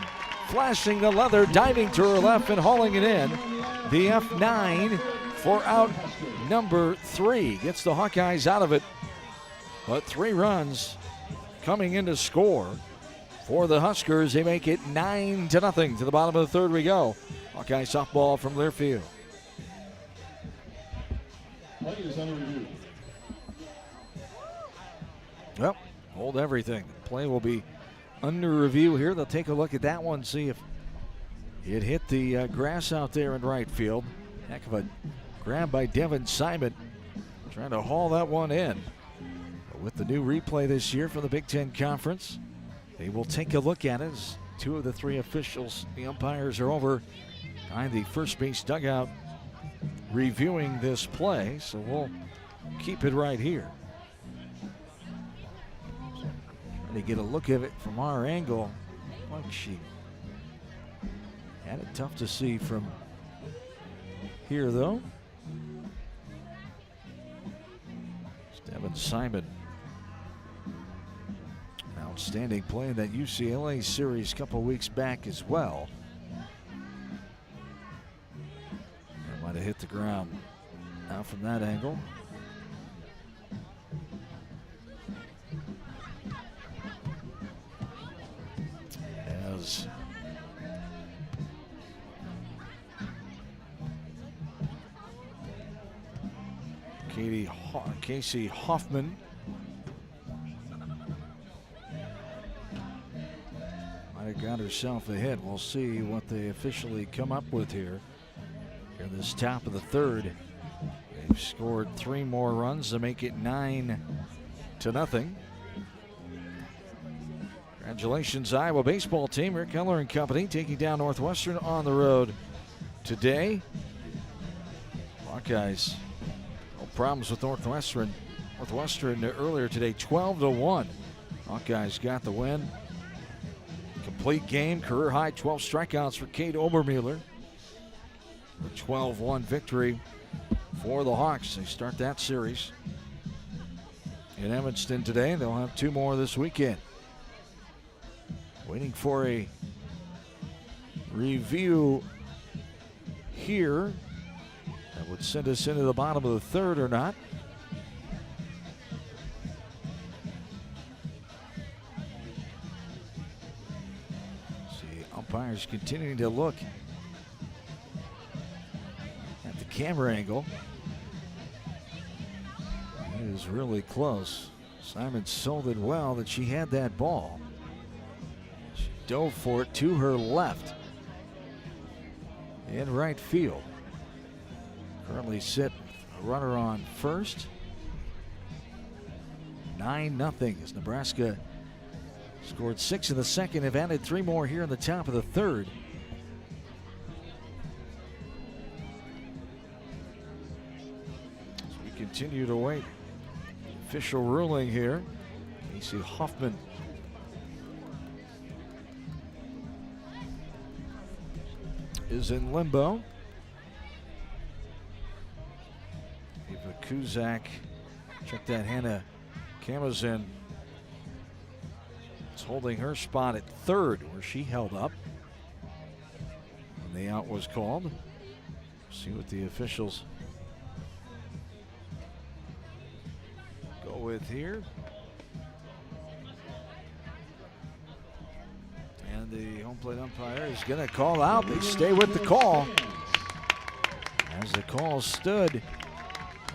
flashing the leather, diving to her left and hauling it in. The F9 for out number 3. Gets the Hawkeyes out of it. But 3 runs coming in to score for the Huskers. They make it 9-0. To the bottom of the third we go. Hawkeye softball from Learfield. Well, hold everything. The play will be under review here. They'll take a look at that one, see if it hit the grass out there in right field. Heck of a grab by Devin Simon, trying to haul that one in. But with the new replay this year for the Big Ten Conference, they will take a look at it as 2 of the 3 officials, the umpires, are over behind the first base dugout reviewing this play. So we'll keep it right here. To get a look at it from our angle, like she had it tough to see from here, though. Devin Simon, an outstanding play in that UCLA series a couple weeks back as well. That might have hit the ground out from that angle. As Casey Hoffman might have got herself ahead. We'll see what they officially come up with here in this top of the third. They've scored 3 more runs to make it 9-0. Congratulations, Iowa baseball team. Rick Keller and company taking down Northwestern on the road today. Hawkeyes, no problems with Northwestern. Northwestern earlier today, 12-1. Hawkeyes got the win. Complete game, career high 12 strikeouts for Kate Obermueller. A 12-1 victory for the Hawks. They start that series in Evanston today. They'll have 2 more this weekend. Waiting for a review here that would send us into the bottom of the third or not. See, umpires continuing to look at the camera angle. It is really close. Simon sold it well that she had that ball. Dove for it to her left in right field. Currently sit a runner on first. 9-0 as Nebraska scored 6 in the second. Have added 3 more here in the top of the third. As we continue to wait. Official ruling here. Casey Hoffman is in limbo. Eva Kuzak, check that, Hannah Kamazin is holding her spot at third where she held up when the out was called. See what the officials go with here. And the home plate umpire is going to call out. They stay with the call. As the call stood,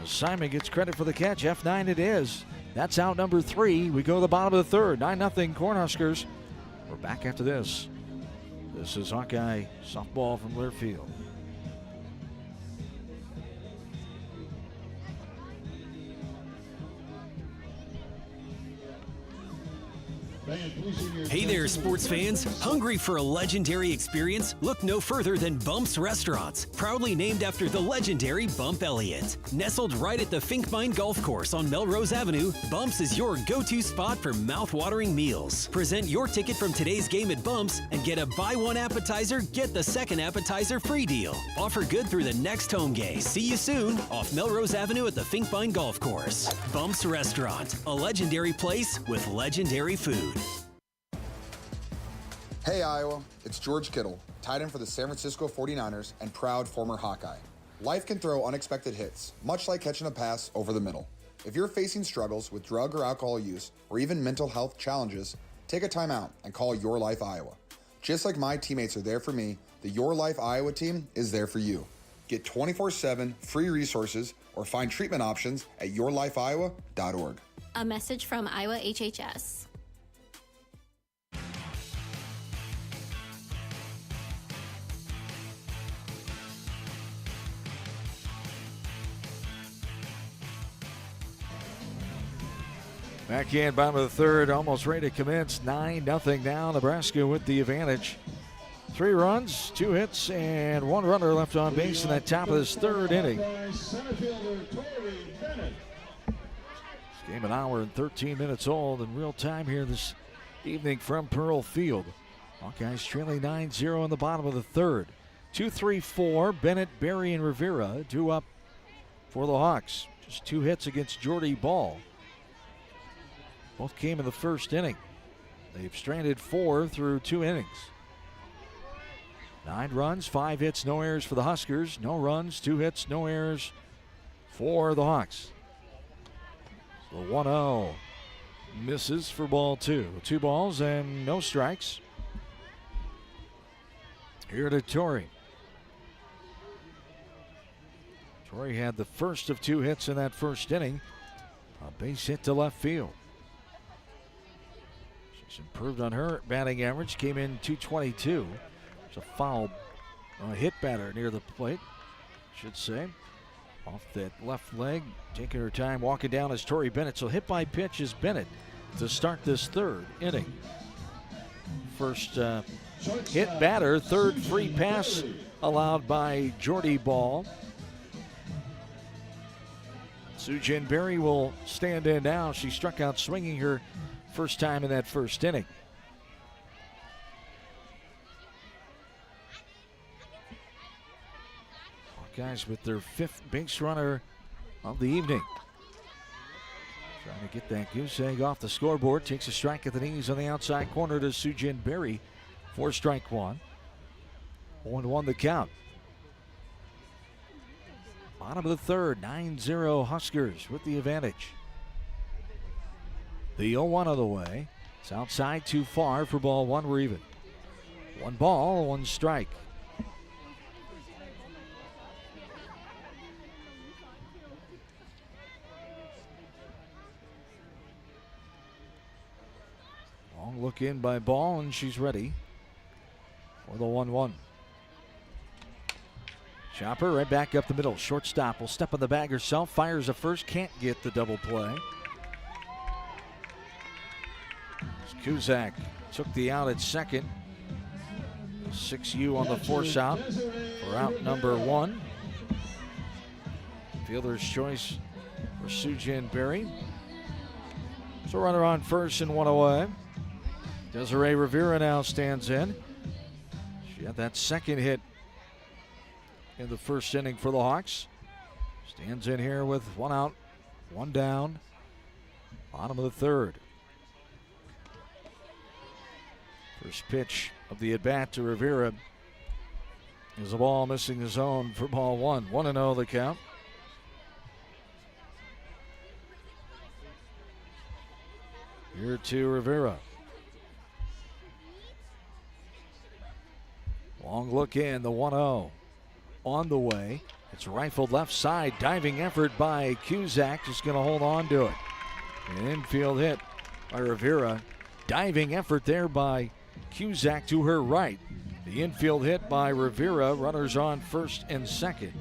Simon gets credit for the catch. F9 it is. That's out number 3. We go to the bottom of the third. 9-0 Cornhuskers. We're back after this. This is Hawkeye softball from Learfield. Hey there, sports fans. Hungry for a legendary experience? Look no further than Bumps Restaurants, proudly named after the legendary Bump Elliott. Nestled right at the Finkmine Golf Course on Melrose Avenue, Bumps is your go-to spot for mouth-watering meals. Present your ticket from today's game at Bumps and get a buy one appetizer, get the second appetizer free deal. Offer good through the next home game. See you soon off Melrose Avenue at the Finkmine Golf Course. Bumps Restaurant, a legendary place with legendary food. Hey Iowa, it's George Kittle, tight end for the San Francisco 49ers and proud former Hawkeye. Life can throw unexpected hits, much like catching a pass over the middle. If you're facing struggles with drug or alcohol use or even mental health challenges, take a time out and call Your Life Iowa. Just like my teammates are there for me, the Your Life Iowa team is there for you. Get 24/7 free resources or find treatment options at yourlifeiowa.org. A message from Iowa HHS. Backhand, bottom of the third, almost ready to commence. 9-0 now. Nebraska with the advantage. 3 runs, 2 hits, and 1 runner left on base in that top of this third inning. This game an hour and 13 minutes old in real time here. This evening from Pearl Field. Hawkeyes trailing 9-0 in the bottom of the third. 2-3-4, Bennett, Berry, and Rivera due up for the Hawks. Just 2 hits against Jordy Ball. Both came in the first inning. They've stranded 4 through 2 innings. 9 runs, 5 hits, no errors for the Huskers. No runs, 2 hits, no errors for the Hawks. The 1-0 misses for ball 2. 2 balls and no strikes. Here to Torrey. Torrey had the first of 2 hits in that first inning. A base hit to left field. She's improved on her batting average. Came in .222. There's a foul hit batter near the plate, should say. Off that left leg, taking her time, walking down is Torrey Bennett. So hit by pitch is Bennett to start this third inning. First hit batter, third free pass allowed by Jordy Ball. Sujin Berry will stand in now. She struck out swinging her first time in that first inning. Hawkeyes with their 5th base runner of the evening. Trying to get that goose egg off the scoreboard. Takes a strike at the knees on the outside corner to Sujin Berry for strike 1. 0-1 the count. Bottom of the third, 9-0 Huskers with the advantage. The 0-1 of the way. It's outside too far for ball 1. We're even. 1 ball, 1 strike. Long look in by Ball, and she's ready for the 1-1. Chopper right back up the middle. Shortstop will step on the bag herself. Fires a first. Can't get the double play. Kuzak took the out at second. 6U on the force out for out number 1. Fielder's choice for Sujin Berry. So runner on first and 1 away. Desiree Rivera now stands in. She had that second hit in the first inning for the Hawks. Stands in here with 1 out, 1 down. Bottom of the third. First pitch of the at-bat to Rivera is a ball missing the zone for ball 1. 1-0 the count. Here to Rivera. Long look in, the 1-0 on the way. It's rifled left side, diving effort by Kuzak, just going to hold on to it. An infield hit by Rivera. Diving effort there by Kuzak to her right. The infield hit by Rivera, runners on first and second.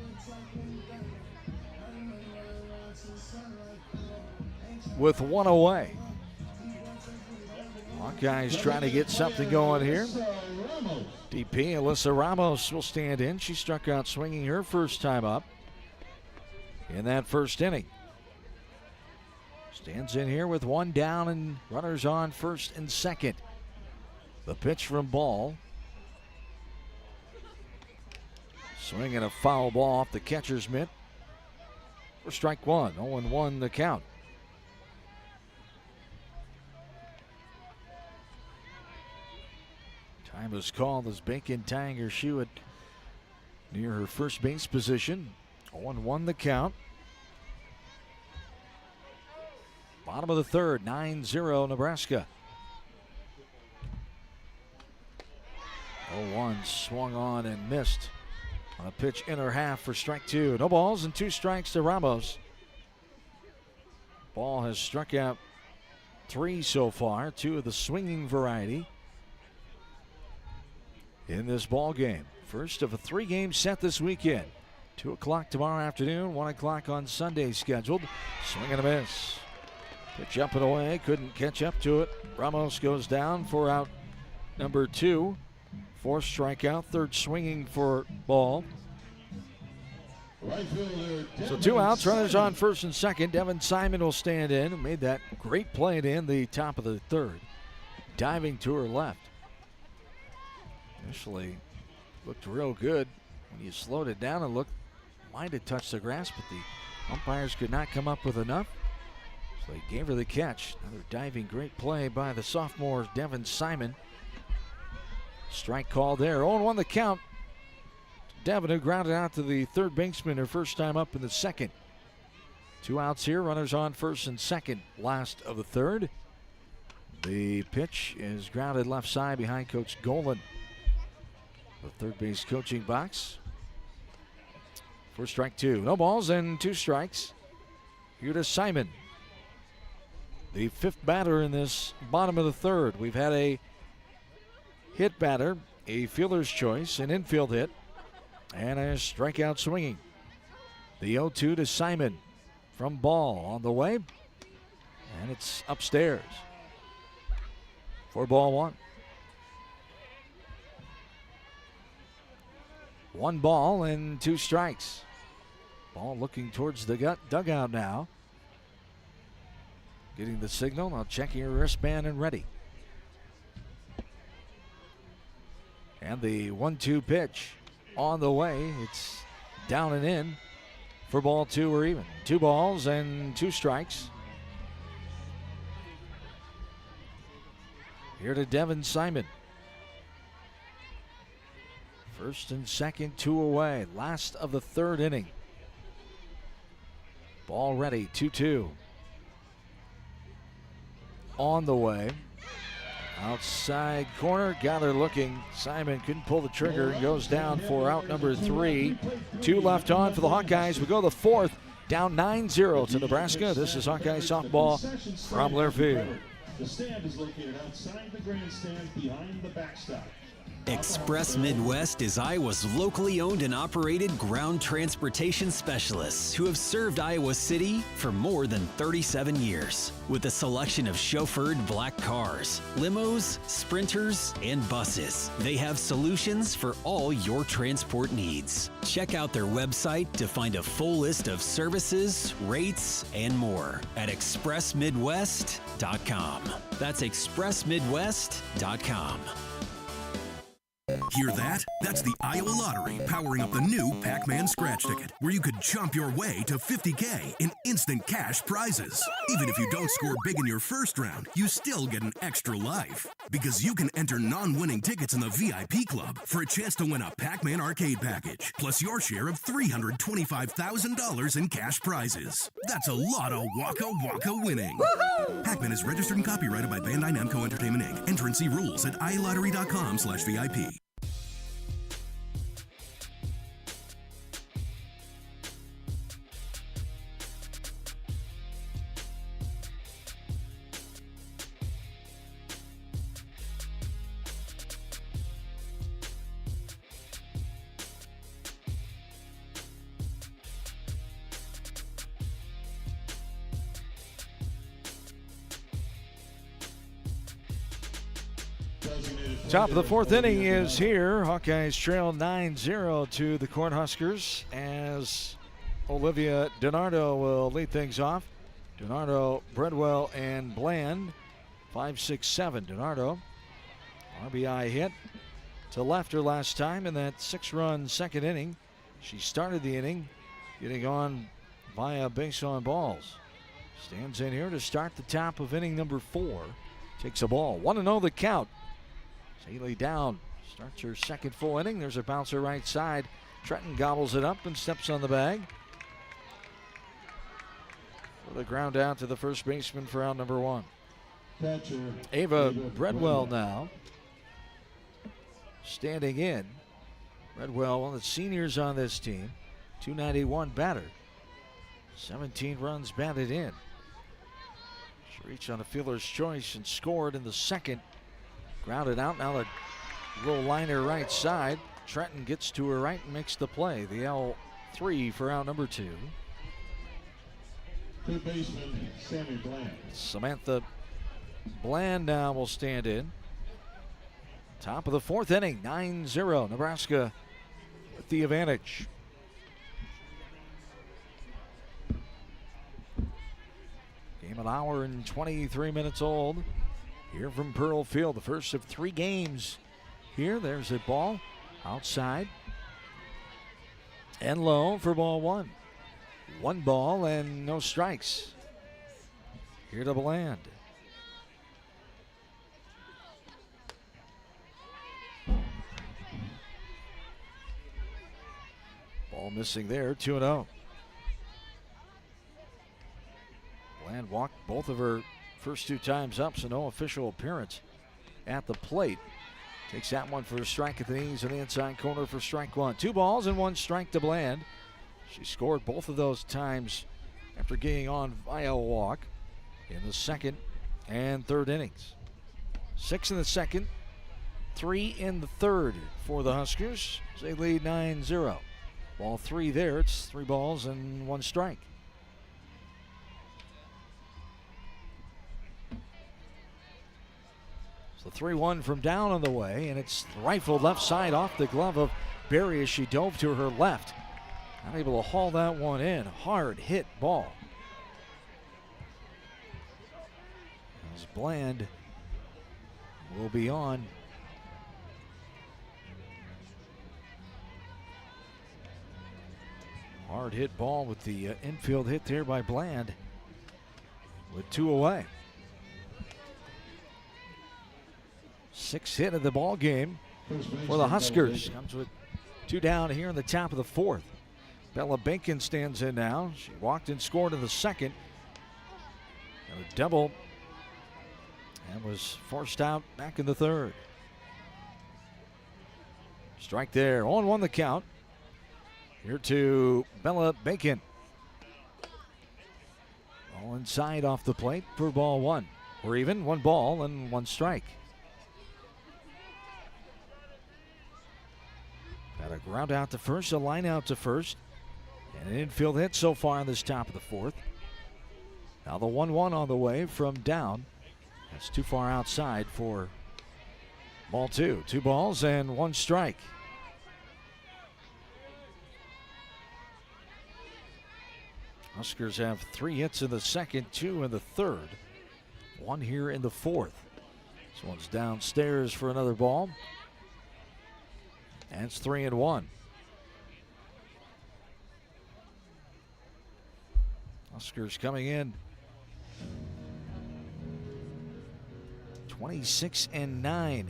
With 1 away. Hawkeyes trying to get something going here. DP Alyssa Ramos will stand in. She struck out swinging her first time up in that first inning. Stands in here with 1 down and runners on first and second. The pitch from Ball. Swinging a foul ball off the catcher's mitt for strike 1. 0-1 the count. Time is called as Bacon tying her shoe at near her first base position. 0-1 the count. Bottom of the third, 9-0 Nebraska. 0-1 swung on and missed on a pitch inner half for strike 2. No balls and 2 strikes to Ramos. Ball has struck out 3 so far, 2 of the swinging variety in this ball game. First of a 3-game set this weekend. 2 o'clock tomorrow afternoon, 1 o'clock on Sunday scheduled. Swing and a miss. Pitch up and away, couldn't catch up to it. Ramos goes down for out number 2. 4th strikeout, 3rd swinging for Ball. So 2 outs, runners on first and second. Devin Simon will stand in, made that great play in the top of the 3rd. diving to her left. Initially looked real good. When you slowed it down, it looked might have touched the grass, but the umpires could not come up with enough. So they gave her the catch. Another diving great play by the sophomore Devin Simon. Strike call there. 0-1 the count. Devin, who grounded out to the third baseman her first time up in the second. 2 outs here, runners on first and second, last of the third. The pitch is grounded left side behind Coach Golan. The third base coaching box. For strike 2. No balls and 2 strikes. Here to Simon, the 5th batter in this bottom of the third. We've had a hit batter, a fielder's choice, an infield hit, and a strikeout swinging. The 0-2 to Simon from Ball on the way, and it's upstairs for ball 1. 1 ball and 2 strikes. Ball looking towards the dugout now. Getting the signal, now checking her wristband and ready. And the 1-2 pitch on the way. It's down and in for ball 2 or even. 2 balls and 2 strikes. Here to Devin Simon. First and second, 2 away. Last of the third inning. Ball ready, 2-2. On the way. Outside corner, got her looking. Simon couldn't pull the trigger and goes down for out number 3. 2 left on for the Hawkeyes. We go to the 4th, down 9-0 to Nebraska. This is Hawkeye softball from Learfield. The stand is located outside the grandstand behind the backstop. Express Midwest is Iowa's locally owned and operated ground transportation specialists who have served Iowa City for more than 37 years. With a selection of chauffeured black cars, limos, sprinters, and buses, they have solutions for all your transport needs. Check out their website to find a full list of services, rates, and more at expressmidwest.com. That's expressmidwest.com. Hear that? That's the Iowa Lottery powering up the new Pac-Man scratch ticket, where you could jump your way to $50K in instant cash prizes. Even if you don't score big in your first round, you still get an extra life. Because you can enter non-winning tickets in the VIP club for a chance to win a Pac-Man arcade package, plus your share of $325,000 in cash prizes. That's a lot of Waka Waka winning. Pac-Man is registered and copyrighted by Bandai Namco Entertainment Inc. Enter and see rules at iLottery.com/VIP. Top of the 4th inning is here. Hawkeyes trail 9-0 to the Cornhuskers as Olivia DiNardo will lead things off. DiNardo, Breadwell, and Bland. 5-6-7. DiNardo, RBI hit to left her last time in that 6-run second inning. She started the inning getting on via base on balls. Stands in here to start the top of inning number 4. Takes a ball. 1-0 the count. Haley down, starts her second full inning. There's a bouncer right side. Trenton gobbles it up and steps on the bag. For the ground out to the first baseman for out number 1. Ava Breadwell now standing in. Breadwell, one of the seniors on this team. 291 batter. 17 runs batted in. She reached on a fielder's choice and scored in the second. Grounded out, now a little liner right side. Trenton gets to her right and makes the play. The L3 for out number 2. Third baseman, Sammy Bland. Samantha Bland now will stand in. Top of the 4th inning, 9-0. Nebraska with the advantage. Game an hour and 23 minutes old. here from Pearl Field. The first of 3 games here. There's a ball outside and low for ball 1. 1 ball and no strikes. Here to Bland. Ball missing there, 2-0. Bland walked both of her first 2 times up, so no official appearance at the plate. Takes that one for a strike at the knees in the inside corner for strike 1. 2 balls and 1 strike to Bland. She scored both of those times after getting on via a walk in the second and third innings. 6 in the second, 3 in the third for the Huskers. They lead 9-0. Ball 3 there. It's 3 balls and 1 strike. So 3-1 from down on the way, and it's rifled left side off the glove of Berry as she dove to her left. Not able to haul that one in. Hard hit ball. As Bland will be on. Hard hit ball with the infield hit there by Bland with 2 away. 6th hit of the ball game for the Huskers. Comes with 2 down here in the top of the 4th. Bella Bacon stands in now. She walked and scored in the second. And a double. And was forced out back in the third. Strike there. 0-1 the count. Here to Bella Bacon. All inside off the plate for ball 1. We're even. 1 ball and 1 strike. Got a ground out to first, a line out to first. And an infield hit so far in this top of the 4th. Now the 1-1 on the way from down. That's too far outside for ball 2. 2 balls and 1 strike. Huskers have 3 hits in the second, 2 in the third, 1 here in the 4th. This one's downstairs for another ball. And it's 3-1. Huskers coming in 26-9.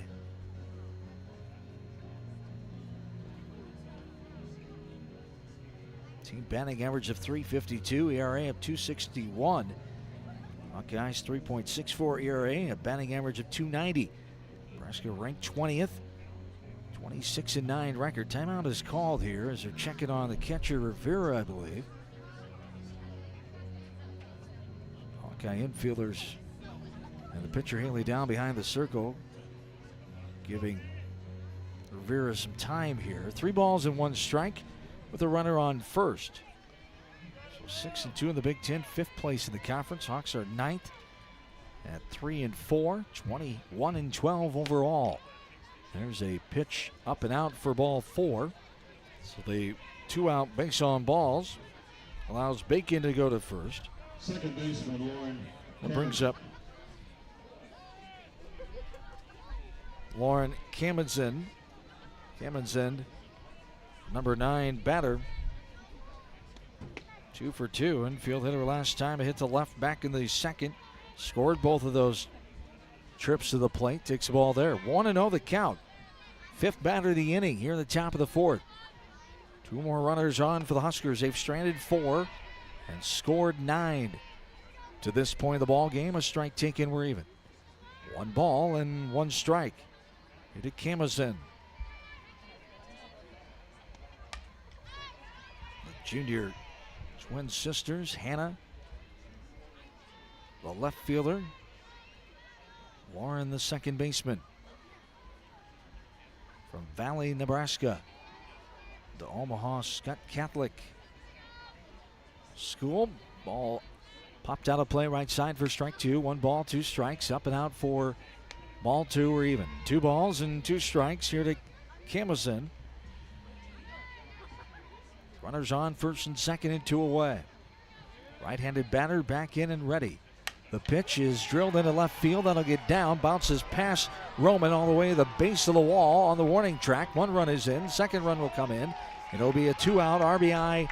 Team batting average of .352, ERA of .261. Hawkeyes 3.64 ERA, a batting average of .290. Nebraska ranked 20th, 26-9 record. Timeout is called here as they're checking on the catcher Rivera, I believe. Hawkeye infielders and the pitcher Haley down behind the circle, giving Rivera some time here. 3 balls and 1 strike with a runner on first. So 6-2 in the Big Ten, 5th place in the conference. Hawks are 9th at 3-4, 21-12 overall. There's a pitch up and out for ball 4. So the 2-out base on balls allows Bacon to go to first. Second baseman Lauren. That brings up Lauren Kamenzen. Number 9 batter. 2 for 2. Infield hitter last time. A hit to left back in the second. Scored both of those trips to the plate. Takes the ball there. 1-0 the count. 5th batter of the inning here in the top of the 4th. 2 more runners on for the Huskers. They've stranded 4 and scored 9. To this point of the ball game, a strike taken, we're even. 1 ball and 1 strike. Here to Kamenzen. Junior twin sisters, Hannah, the left fielder, Lauren, the second baseman. From Valley, Nebraska, the Omaha Scott Catholic School. Ball popped out of play right side for strike 2. 1 ball, 2 strikes. Up and out for ball 2, we're even. 2 balls and 2 strikes here to Kamenzen. Runners on first and second and 2 away. Right-handed batter back in and ready. The pitch is drilled into left field. That'll get down. Bounces past Roman all the way to the base of the wall on the warning track. One run is in. Second run will come in. It'll be a 2-out RBI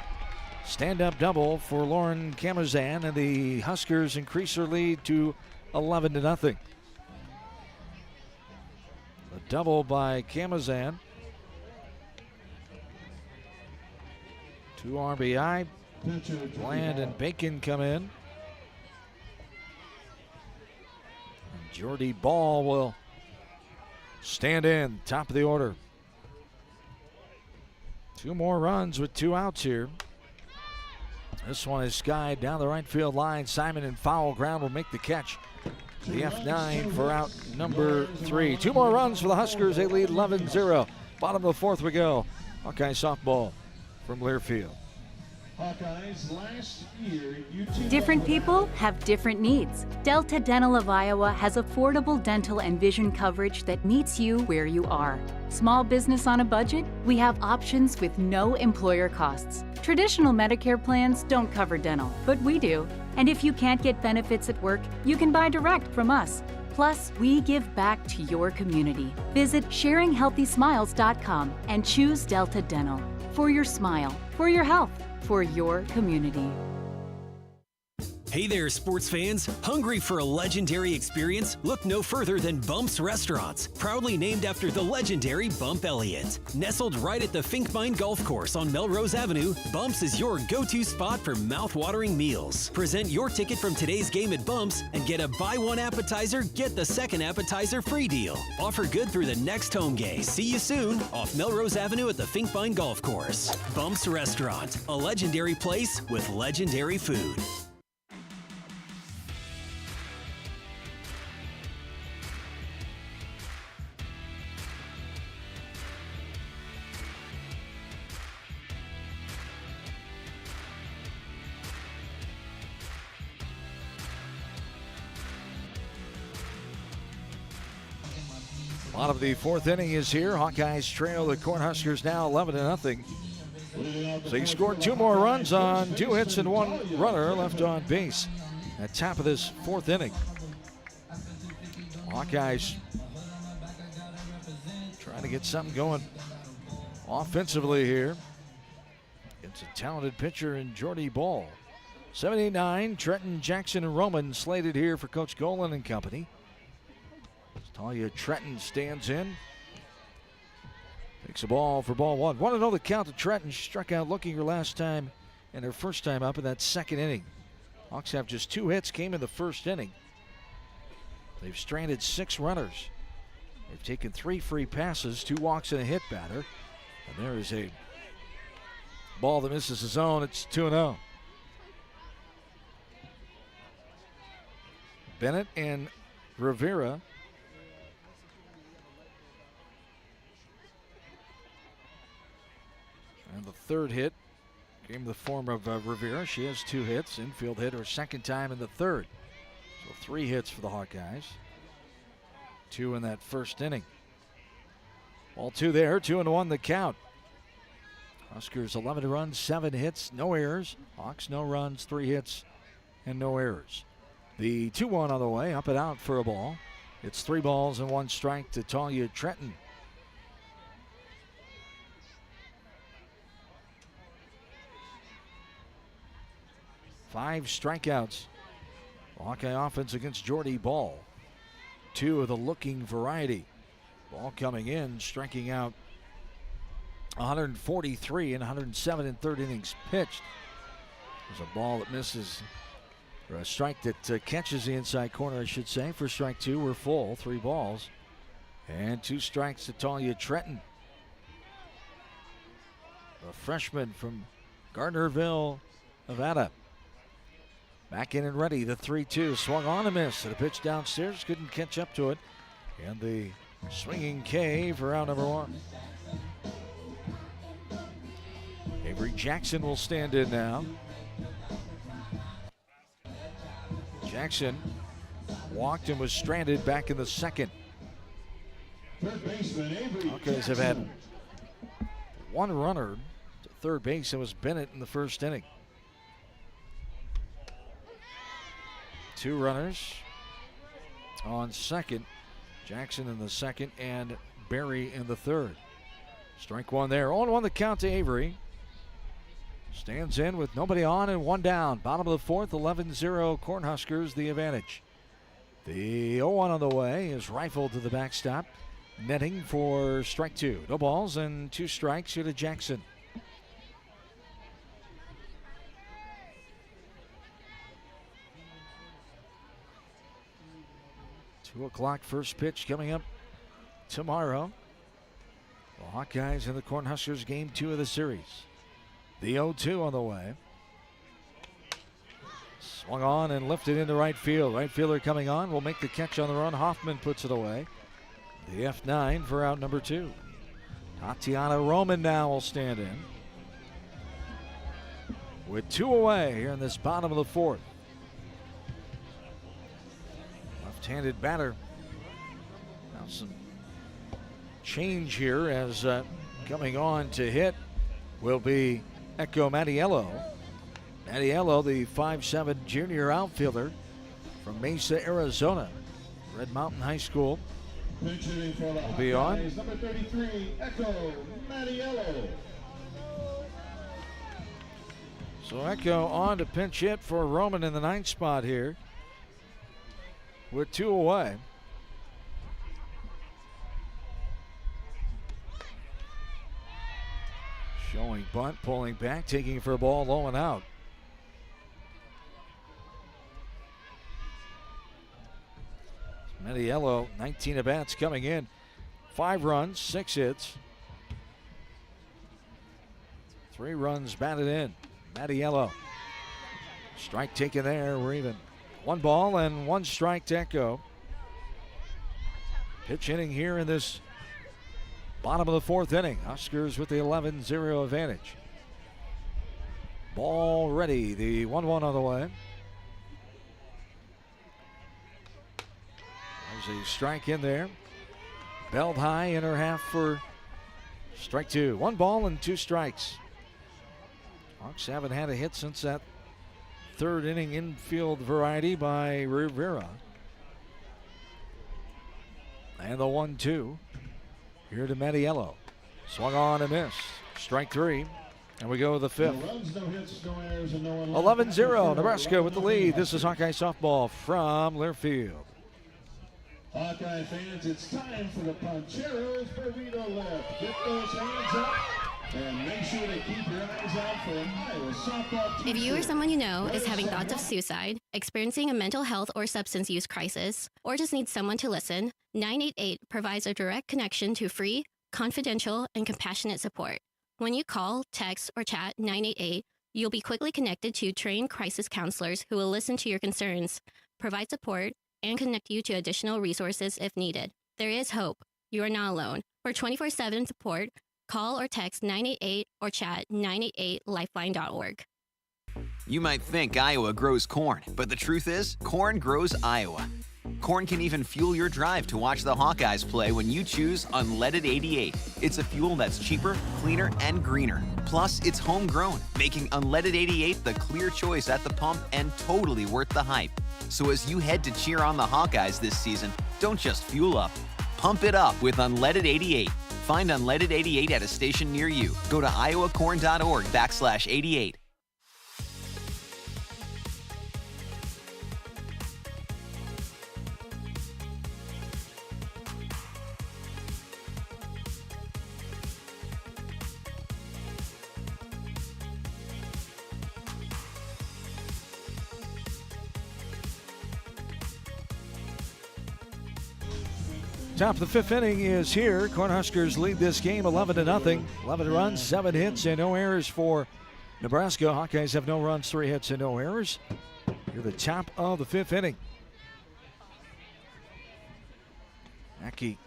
stand-up double for Lauren Camazan, and the Huskers increase their lead to 11-0. A double by Camazan. 2 RBI. Bland and Bacon come in. And Jordy Ball will stand in, top of the order. 2 more runs with 2 outs here. This one is skied down the right field line. Simon in foul ground will make the catch. The F9 for out number 3. 2 more runs for the Huskers. They lead 11-0. Bottom of the 4th we go. Hawkeye softball from Learfield. Hawkeyes last year, Different people have different needs. Delta Dental of Iowa has affordable dental and vision coverage that meets you where you are. Small business on a budget? We have options with no employer costs. Traditional Medicare plans don't cover dental, but we do. And if you can't get benefits at work, you can buy direct from us. Plus, we give back to your community. Visit sharinghealthysmiles.com and choose Delta Dental. For your smile, for your health, for your community. Hey there, sports fans. Hungry for a legendary experience? Look no further than Bumps Restaurants, proudly named after the legendary Bump Elliott. Nestled right at the Finkbine Golf Course on Melrose Avenue, Bumps is your go-to spot for mouth-watering meals. Present your ticket from today's game at Bumps and get a buy one appetizer, get the second appetizer free deal. Offer good through the next home game. See you soon off Melrose Avenue at the Finkbine Golf Course. Bumps Restaurant, a legendary place with legendary food. Bottom of the 4th inning is here. Hawkeyes trail the Cornhuskers now 11-0. So he scored 2 more runs on 2 hits and 1 runner left on base at top of this 4th inning. Hawkeyes trying to get something going offensively here. It's a talented pitcher in Jordy Ball. 79, Trenton, Jackson, and Roman slated here for Coach Golan and company. Talia Trenton stands in. Takes a ball for ball 1. 1-0 the count to Trenton. She struck out looking her last time and her first time up in that 2nd inning. Hawks have just 2 hits, came in the 1st inning. They've stranded 6 runners. They've taken 3 free passes, 2 walks and a hit batter. And there is a ball that misses the zone. It's 2-0. Bennett and Rivera. And the 3rd hit came in the form of Rivera. She has 2 hits. Infield hit her 2nd time in the 3rd. So 3 hits for the Hawkeyes. 2 in that 1st inning. Ball 2 there. 2-1 the count. Huskers 11 runs, 7 hits, no errors. Hawks no runs, 3 hits, and no errors. The 2-1 on the way. Up and out for a ball. It's 3 balls and 1 strike to Talia Trenton. Five strikeouts. Hawkeye offense against Jordy Ball. 2 of the looking variety. Ball coming in, striking out 143 and 107 in 3rd innings pitched. There's a ball that misses, or a strike that catches the inside corner, I should say. For strike 2, we're full. 3 balls and 2 strikes to Talia Trenton. A freshman from Gardnerville, Nevada. Back in and ready, the 3-2. Swung on a miss, and a pitch downstairs. Couldn't catch up to it. And the swinging K for out number 1. Avery Jackson will stand in now. Jackson walked and was stranded back in the 2nd. Hawkeyes have had 1 runner to 3rd base. It was Bennett in the 1st inning. Two runners on second. Jackson in the second and Barry in the third. Strike one there. 0-1 the count to Avery. Stands in with nobody on and one down. Bottom of the fourth, 11-0 Cornhuskers the advantage. The 0-1 on the way is rifled to the backstop. Netting for strike two. No balls and two strikes here to Jackson. Two o'clock first pitch coming up tomorrow. The Hawkeyes and the Cornhuskers game two of the series. The 0-2 on the way. Swung on and lifted into right field. Right fielder coming on will make the catch on the run. Hoffman puts it away. The F9 for out number two. Tatiana Roman now will stand in. With two away here in this bottom of the fourth. Left-handed batter. Now some change here as coming on to hit will be Echo Mattiello. Mattiello, the 5'7" junior outfielder from Mesa, Arizona. Red Mountain High School will be on. Number 33, Echo Mattiello. So Echo on to pinch hit for Roman in the ninth spot here. With two away. Showing bunt, pulling back, taking for a ball, low and out. Mattiello, 19 at-bats coming in. 5 runs, 6 hits. 3 runs batted in. Mattiello. Strike taken there, we're even. 1 ball and 1 strike to Echo. Pitch inning here in this bottom of the fourth inning. Huskers with the 11-0 advantage. Ball ready, the 1-1 on the way. There's a strike in there. Belled high in her half for strike two. 1 ball and 2 strikes. Hawks haven't had a hit since that third inning infield variety by Rivera. And the 1-2 here to Mattiello. Swung on and missed. Strike 3. And we go to the fifth. 11-0 Nebraska with the lead. This is Hawkeye softball from Learfield. Hawkeye fans, it's time for the Poncheros Burrito Lift. Get those hands up and make sure to keep your eyes out for Iowa softball. If you or someone you know is having thoughts of suicide, experiencing a mental health or substance use crisis, or just needs someone to listen, 988 provides a direct connection to free, confidential, and compassionate support. When you call, text, or chat 988, you'll be quickly connected to trained crisis counselors who will listen to your concerns, provide support, and connect you to additional resources if needed. There is hope. You are not alone. For 24/7 support, call or text 988 or chat 988lifeline.org. You might think Iowa grows corn, but the truth is, corn grows Iowa. Corn can even fuel your drive to watch the Hawkeyes play when you choose Unleaded 88. It's a fuel that's cheaper, cleaner, and greener. Plus, it's homegrown, making Unleaded 88 the clear choice at the pump and totally worth the hype. So as you head to cheer on the Hawkeyes this season, don't just fuel up. Pump it up with Unleaded 88. Find Unleaded 88 at a station near you. Go to iowacorn.org/88. Top of the fifth inning is here. Cornhuskers lead this game 11-0. 11 runs, 7 hits, and no errors for Nebraska. Hawkeyes have no runs, 3 hits, and no errors. You're the top of the fifth inning. Mackey.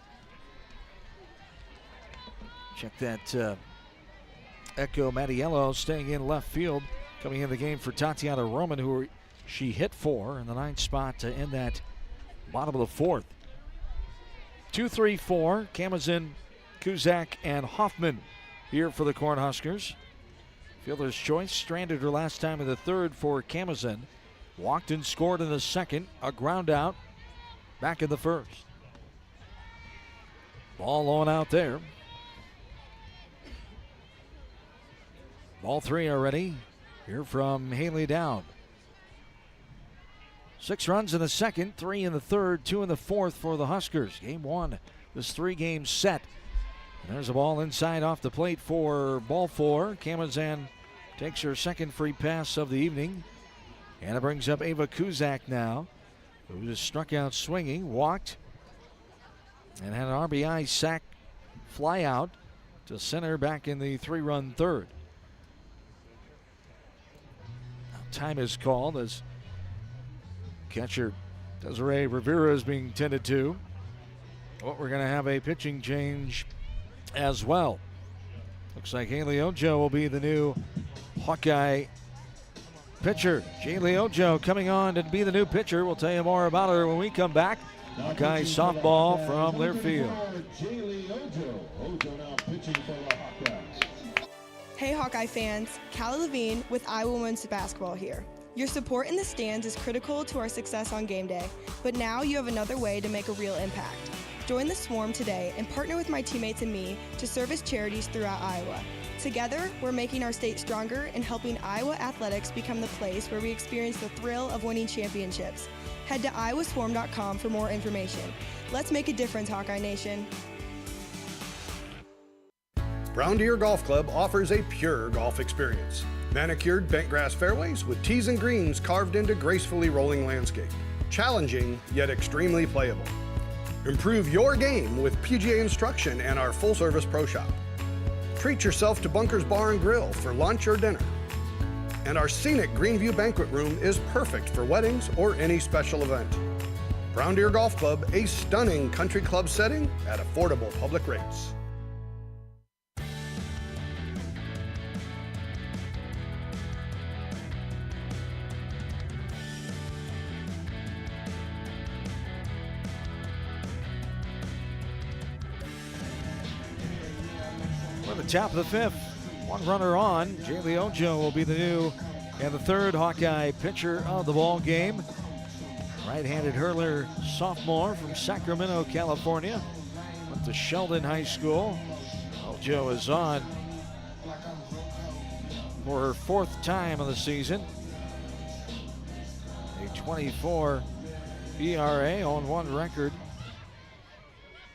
Check that Echo Mattiello staying in left field. Coming in the game for Tatiana Roman, who she hit for in the 9th spot to end that bottom of the fourth. 2-3-4, Kamazin, Kuzak, and Hoffman here for the Cornhuskers. Fielder's choice, stranded her last time in the third for Kamazin. Walked and scored in the second. A ground out back in the first. Ball on out there. Ball three already. Here from Haley Dowd. 6 runs in the second, 3 in the third, 2 in the fourth for the Huskers. Game one, this 3-game set. And there's a ball inside off the plate for ball 4. Kamazan takes her second free pass of the evening. And it brings up Ava Kuzak now, who just struck out swinging, walked, and had an RBI sac fly out to center back in the 3-run third. Now time is called as catcher Desiree Rivera is being tended to. But we're going to have a pitching change as well. Looks like Haley Ojo will be the new Hawkeye pitcher. Jaylee Ojo coming on to be the new pitcher. We'll tell you more about her when we come back. Hawkeye softball from Learfield. Hey Hawkeye fans, Callie Levine with Iowa Women's Basketball here. Your support in the stands is critical to our success on game day, but now you have another way to make a real impact. Join the Swarm today and partner with my teammates and me to service charities throughout Iowa. Together, we're making our state stronger and helping Iowa athletics become the place where we experience the thrill of winning championships. Head to iowaswarm.com for more information. Let's make a difference, Hawkeye Nation. Brown Deer Golf Club offers a pure golf experience. Manicured bent grass fairways with tees and greens carved into gracefully rolling landscape. Challenging, yet extremely playable. Improve your game with PGA instruction and our full-service pro shop. Treat yourself to Bunker's Bar and Grill for lunch or dinner. And our scenic Greenview Banquet Room is perfect for weddings or any special event. Brown Deer Golf Club, a stunning country club setting at affordable public rates. Top of the fifth, 1 runner on. Jaylee Ojo will be the new and the third Hawkeye pitcher of the ball game. Right-handed hurler, sophomore from Sacramento, California. Went to Sheldon High School. Ojo is on for her 4th time of the season. A 24 ERA on 1 record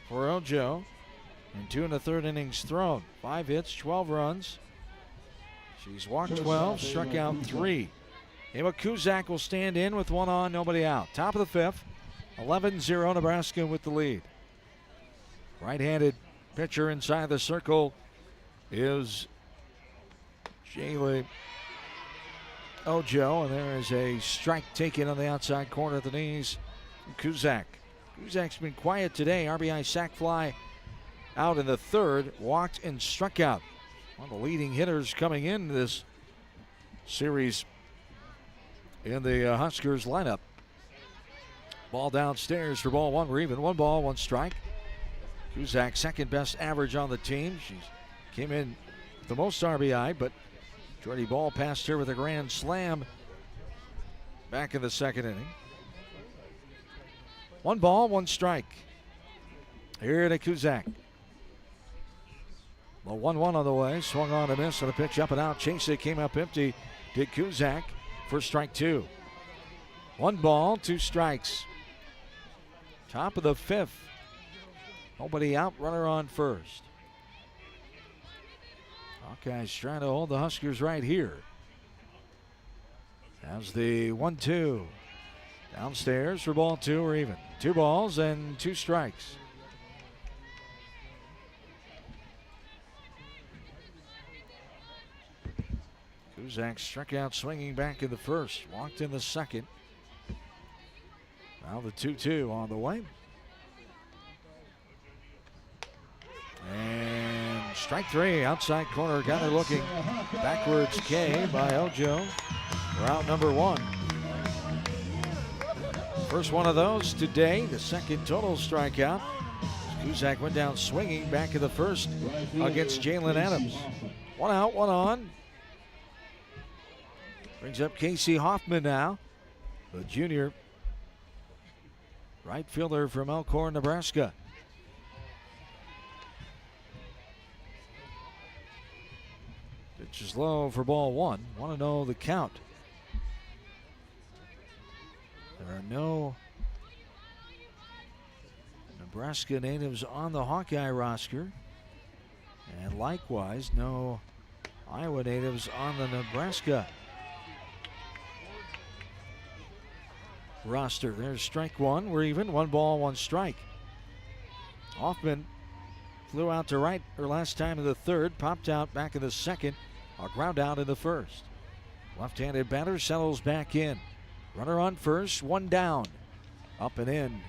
for Ojo. And 2 1/3 innings thrown. 5 hits, 12 runs. She's walked 12, struck out 3. Ava Kuzak will stand in with 1 on, nobody out. Top of the 5th, 11-0 Nebraska with the lead. Right-handed pitcher inside the circle is Jaylee Ojo, and there is a strike taken on the outside corner of the knees from Kuzak. Kuzak's been quiet today. RBI sac fly out in the 3rd, walked and struck out. One of the leading hitters coming in this series in the Huskers lineup. Ball downstairs for ball 1. We're even. 1 ball, 1 strike. Kuzak, second best average on the team. She came in with the most RBI, but Jordy Ball passed her with a grand slam back in the 2nd inning. 1 ball, 1 strike. Here to Kuzak. The 1-1 on the way, swung on a miss, and a pitch up and out. Chase it, came up empty. Did Kuzak for strike 2. 1 ball, 2 strikes. Top of the 5th. Nobody out, runner on first. Hawkeyes trying to hold the Huskers right here. As the 1-2. Downstairs for ball 2, or even. 2 balls and 2 strikes. Kuzak struck out swinging back in the 1st, walked in the 2nd. Now the 2-2 on the way. And strike 3, outside corner, got her looking. Backwards K by Ojo. We're out number 1. First one of those today, the 2nd total strikeout. Kuzak went down swinging back in the 1st against Jalen Adams. 1 out, 1 on. Brings up Casey Hoffman now. the junior right fielder from Elkhorn, Nebraska. Pitch is low for ball one. Want to know the count. There are no Nebraska natives on the Hawkeye roster. And likewise, no Iowa natives on the Nebraska roster. There's strike one. We're even. 1 ball, 1 strike. Hoffman flew out to right her last time in the third, popped out back in the second, a ground out in the first. Left-handed batter settles back in. Runner on first, 1 down. Up and in.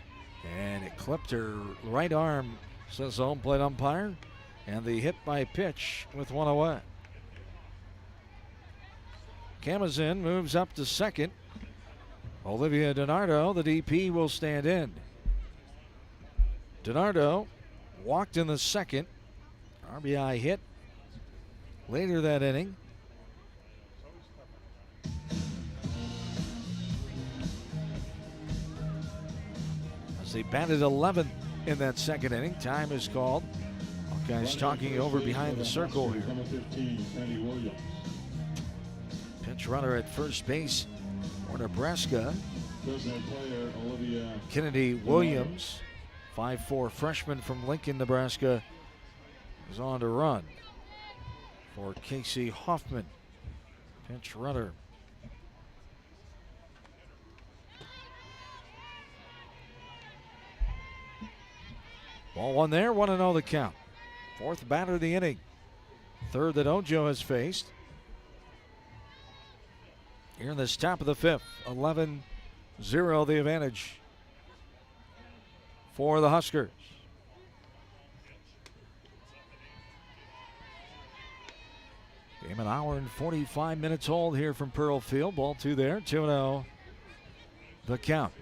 And it clipped her right arm, says the home plate umpire. And the hit by pitch with 1 away. Kamazin moves up to second. Olivia DiNardo, the DP, will stand in. DiNardo walked in the second. RBI hit later that inning. As they batted 11th in that second inning, time is called. Hawkeyes talking over behind the circle here. Pinch runner at first base for Nebraska. Kennedy Williams, 5'4" freshman from Lincoln, Nebraska, is on to run for Casey Hoffman. Pinch runner. Ball one there, 1-0 the count. 4th batter of the inning. 3rd that Ojo has faced. Here in this top of the 5th, 11-0 the advantage for the Huskers. Game an hour and 45 minutes old here from Pearl Field. Ball 2 there, 2-0 the count.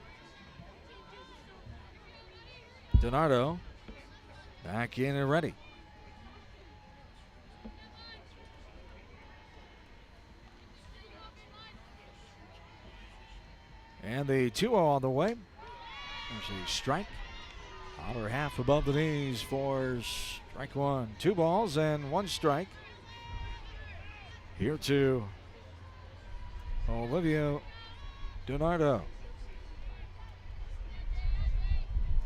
DiNardo back in and ready. And the 2-0 on the way. There's a strike. Outer half above the knees for strike one. 2 balls and 1 strike. Here to Olivia DiNardo.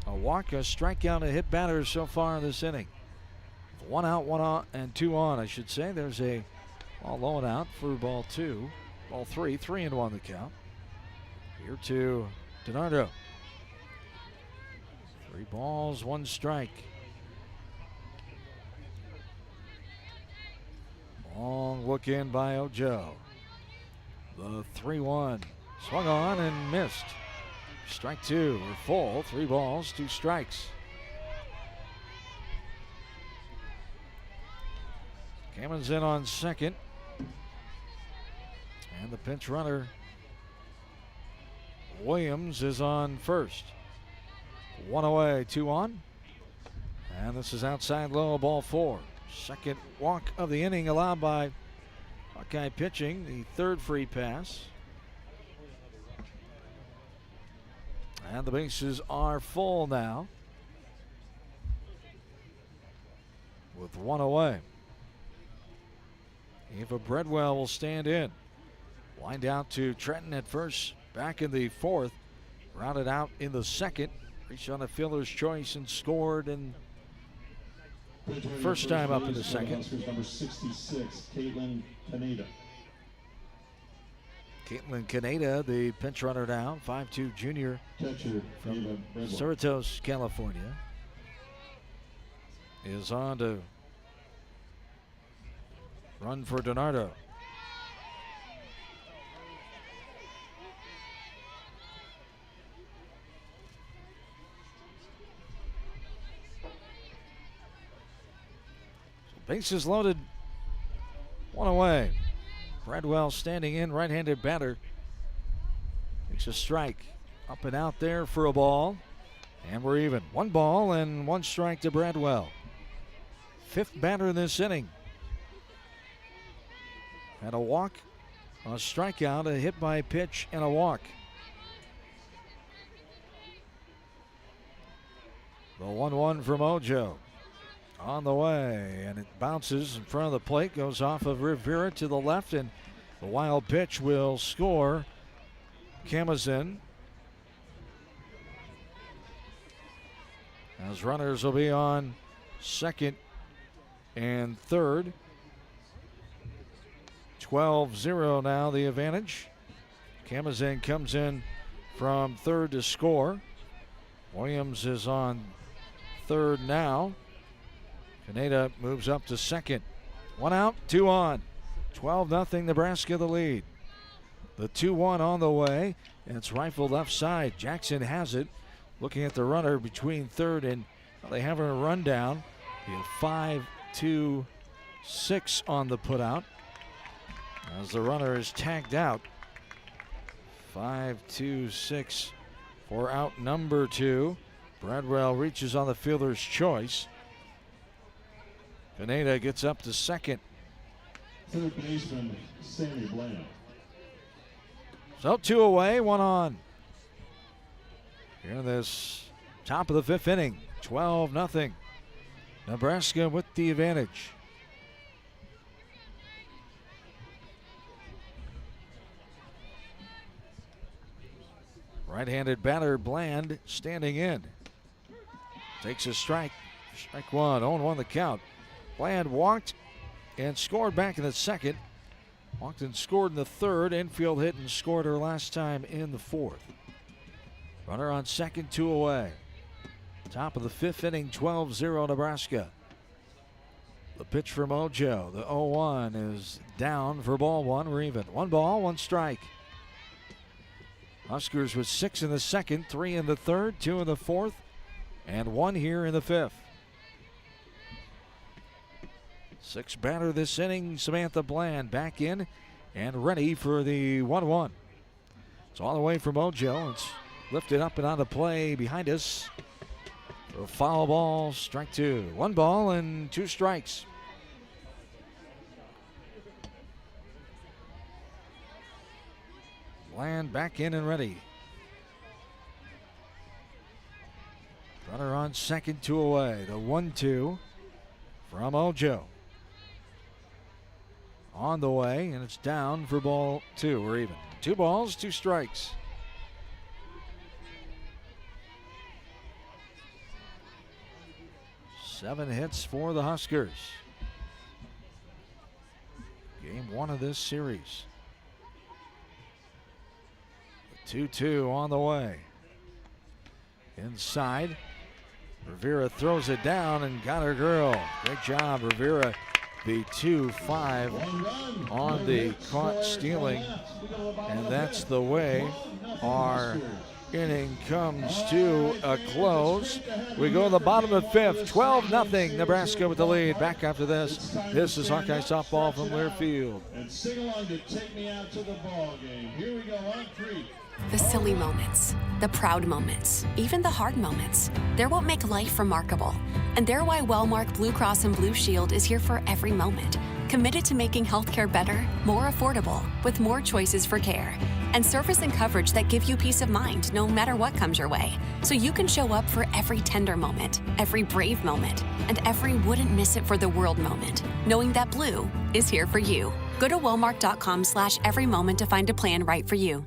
A walk, a strikeout, a hit batter so far in this inning. 1 out, 1 on, and 2 on, I should say. There's a ball low and out for ball 2. Ball 3, 3-1 the count. Here to DiNardo. 3 balls, 1 strike. Long look in by Ojo. The 3-1. Swung on and missed. Strike 2. We're full. 3 balls, 2 strikes. Cameron's in on second. And the pinch runner, Williams, is on first. 1 away, 2 on. And this is outside low, ball 4. Second walk of the inning allowed by Hawkeye pitching. The 3rd free pass. And the bases are full now, with 1 away. Eva Breadwell will stand in. Wind out to Trenton at first, back in the 4th. Rounded out in the 2nd. Reached on a fielder's choice and scored in first time up in the 2nd. Number 66, Caitlin Caneda. Caitlin Caneda, the pinch runner now, 5'2" junior from Cerritos, California, is on to run for DiNardo. Bases loaded, 1 away. Bradwell standing in, right-handed batter. Takes a strike. Up and out there for a ball. And we're even. 1 ball and 1 strike to Bradwell. 5th batter in this inning. Had a walk, a strikeout, a hit by pitch, and a walk. The 1-1 from Ojo. On the way, and it bounces in front of the plate, goes off of Rivera to the left, and the wild pitch will score Camazin. As runners will be on second and third. 12-0 now the advantage. Camazin comes in from third to score. Williams is on third now. Pineda moves up to second. 1 out, 2 on. 12-0 Nebraska the lead. The 2-1 on the way, and it's rifled left side. Jackson has it. Looking at the runner between third and they have a rundown. He had 5-2-6 on the putout. As the runner is tagged out. 5-2-6 for out number 2. Bradwell reaches on the fielder's choice. Pineda gets up to second. Third baseman, Sammy Bland. So 2 away, 1 on. Here in this top of the 5th inning, 12-0. Nebraska with the advantage. Right-handed batter Bland standing in. Takes a strike. Strike 1, 0-1 the count. Bland walked and scored back in the second. Walked and scored in the third. Infield hit and scored her last time in the fourth. Runner on second, 2 away. Top of the 5th inning, 12-0 Nebraska. The pitch from Ojo. The 0-1 is down for ball 1. We're even. 1 ball, 1 strike. Huskers with 6 in the second, 3 in the third, 2 in the fourth, and 1 here in the 5th. 6th batter this inning, Samantha Bland back in and ready for the 1-1. It's all the way from Ojo. It's lifted up and out of play behind us. For a foul ball, strike 2. 1 ball and 2 strikes. Bland back in and ready. Runner on second, 2 away. The 1-2 from Ojo. On the way, and it's down for ball 2. We're even. 2 balls, 2 strikes. Seven hits for the Huskers. Game 1 of this series. The 2-2 on the way. Inside. Rivera throws it down and got her girl. Great job, Rivera. The 2-5 on the caught stealing. And that's the way our inning comes to a close. We go to the bottom of the 5th. 12-0 Nebraska with the lead. Back after this. This is Hawkeye softball from Learfield. And sing along to Take Me Out to the Ball Game. Here we go on 3. The silly moments, the proud moments, even the hard moments. They're what make life remarkable. And they're why Wellmark Blue Cross and Blue Shield is here for every moment. Committed to making healthcare better, more affordable, with more choices for care. And service and coverage that give you peace of mind no matter what comes your way. So you can show up for every tender moment, every brave moment, and every wouldn't miss it for the world moment, knowing that Blue is here for you. Go to wellmark.com/everymoment to find a plan right for you.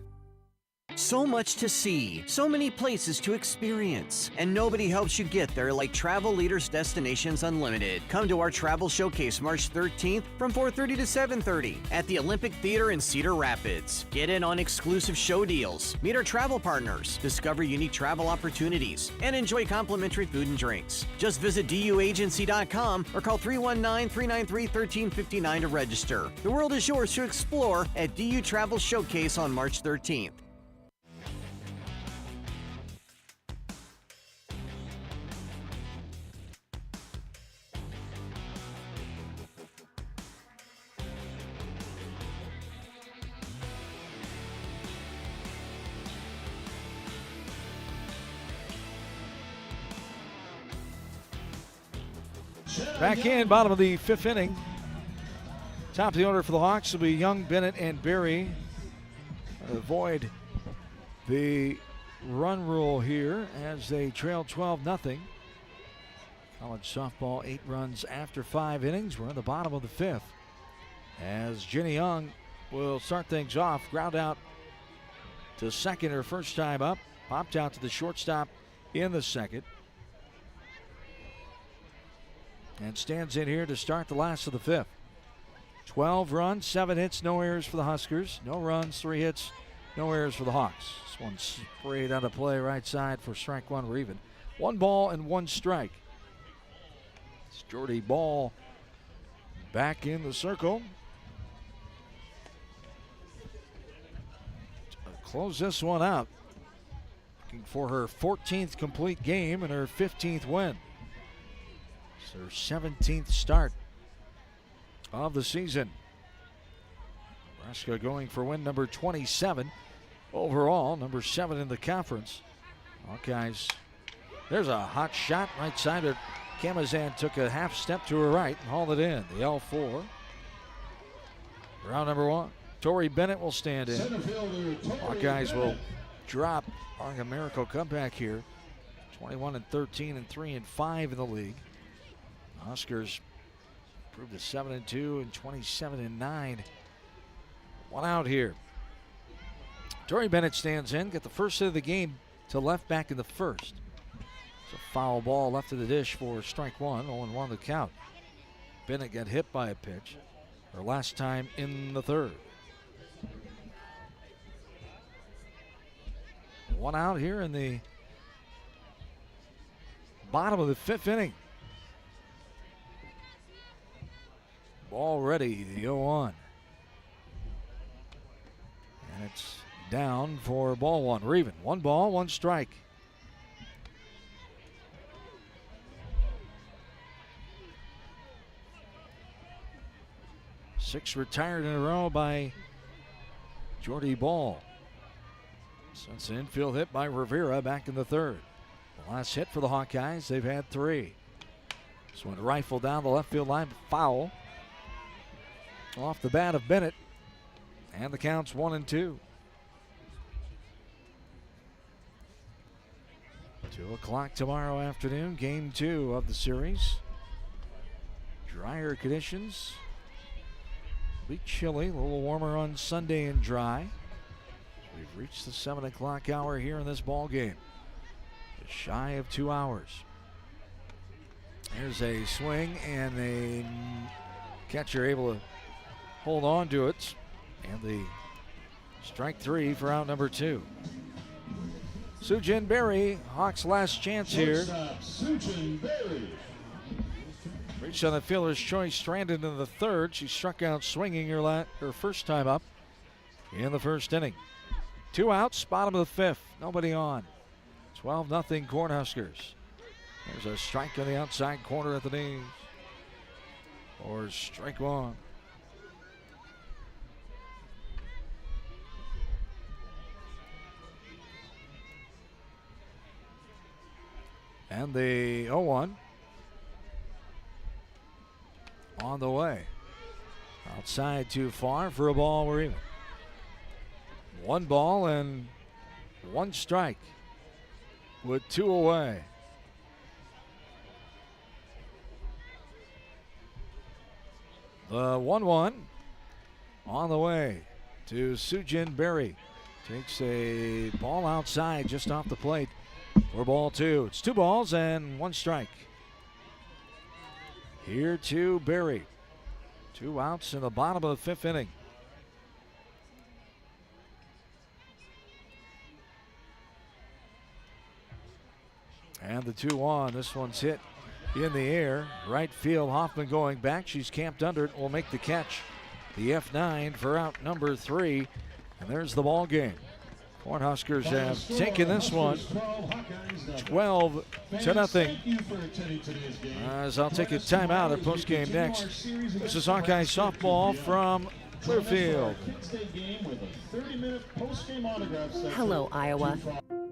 So much to see, so many places to experience, and nobody helps you get there like Travel Leaders Destinations Unlimited. Come to our travel showcase March 13th from 4:30 to 7:30 at the Olympic Theater in Cedar Rapids. Get in on exclusive show deals, meet our travel partners, discover unique travel opportunities, and enjoy complimentary food and drinks. Just visit duagency.com or call 319-393-1359 to register. The world is yours to explore at DU Travel Showcase on March 13th. Back in, bottom of the 5th inning. Top of the order for the Hawks will be Young, Bennett, and Berry. Avoid the run rule here as they trail 12-0. College softball, 8 runs after 5 innings. We're in the bottom of the 5th. As Jenny Young will start things off. Ground out to second her first time up. Popped out to the shortstop in the second. And stands in here to start the last of the 5th. 12 runs, 7 hits, no errors for the Huskers. No runs, 3 hits, no errors for the Hawks. This one sprayed out of play right side for strike one. We're even. 1 ball and 1 strike. It's Jordy Ball back in the circle. To close this one out. Looking for her 14th complete game and her 15th win. It's her 17th start of the season. Nebraska going for win number 27 overall, number 7 in the conference. Hawkeyes, there's a hot shot right side. Kamazan took a half step to her right and hauled it in. The L4. Round number 1. Tori Bennett will stand in. Hawkeyes will drop. A miracle comeback here. 21-13 and 3-5 in the league. Huskers improved to 7-2 and 27-9. 1 out here. Tori Bennett stands in. Got the first hit of the game to left back in the first. It's a foul ball left of the dish for strike 1. 0-1 the count. Bennett got hit by a pitch. Her last time in the third. 1 out here in the bottom of the 5th inning. Ball ready, the 0-1. And it's down for ball 1. We're even. 1 ball, 1 strike. Six retired in a row by Jordy Ball. Since an infield hit by Rivera back in the third. The last hit for the Hawkeyes, they've had 3. This one rifled down the left field line, foul. Off the bat of Bennett. And the count's 1-2. 2 o'clock tomorrow afternoon, game 2 of the series. Drier conditions. Be chilly, a little warmer on Sunday and dry. We've reached the 7 o'clock hour here in this ball game. Just shy of 2 hours. There's a swing and a catcher able to hold on to it. And the strike 3 for out number 2. Sujin Berry, Hawks' last chance here. Sujin Berry. Reached on the fielder's choice, stranded in the third. She struck out swinging her first time up in the first inning. 2 outs, bottom of the 5th. Nobody on. 12-0 Cornhuskers. There's a strike on the outside corner at the knees. Or strike 1. And the 0-1 on the way. Outside too far for a ball. We're even. 1 ball and 1 strike with 2 away. The 1-1 on the way to Sujin Berry. Takes a ball outside just off the plate for ball 2. It's 2 balls and 1 strike. Here to Berry. 2 outs in the bottom of the 5th inning. And the 2-1. This one's hit in the air. Right field. Hoffman going back. She's camped under it. Will make the catch. The F9 for out number 3. And there's the ball game. Cornhuskers have taken this one 12-0. As I'll take a timeout at postgame next. This is Hawkeye softball from Clearfield. Hello, Iowa.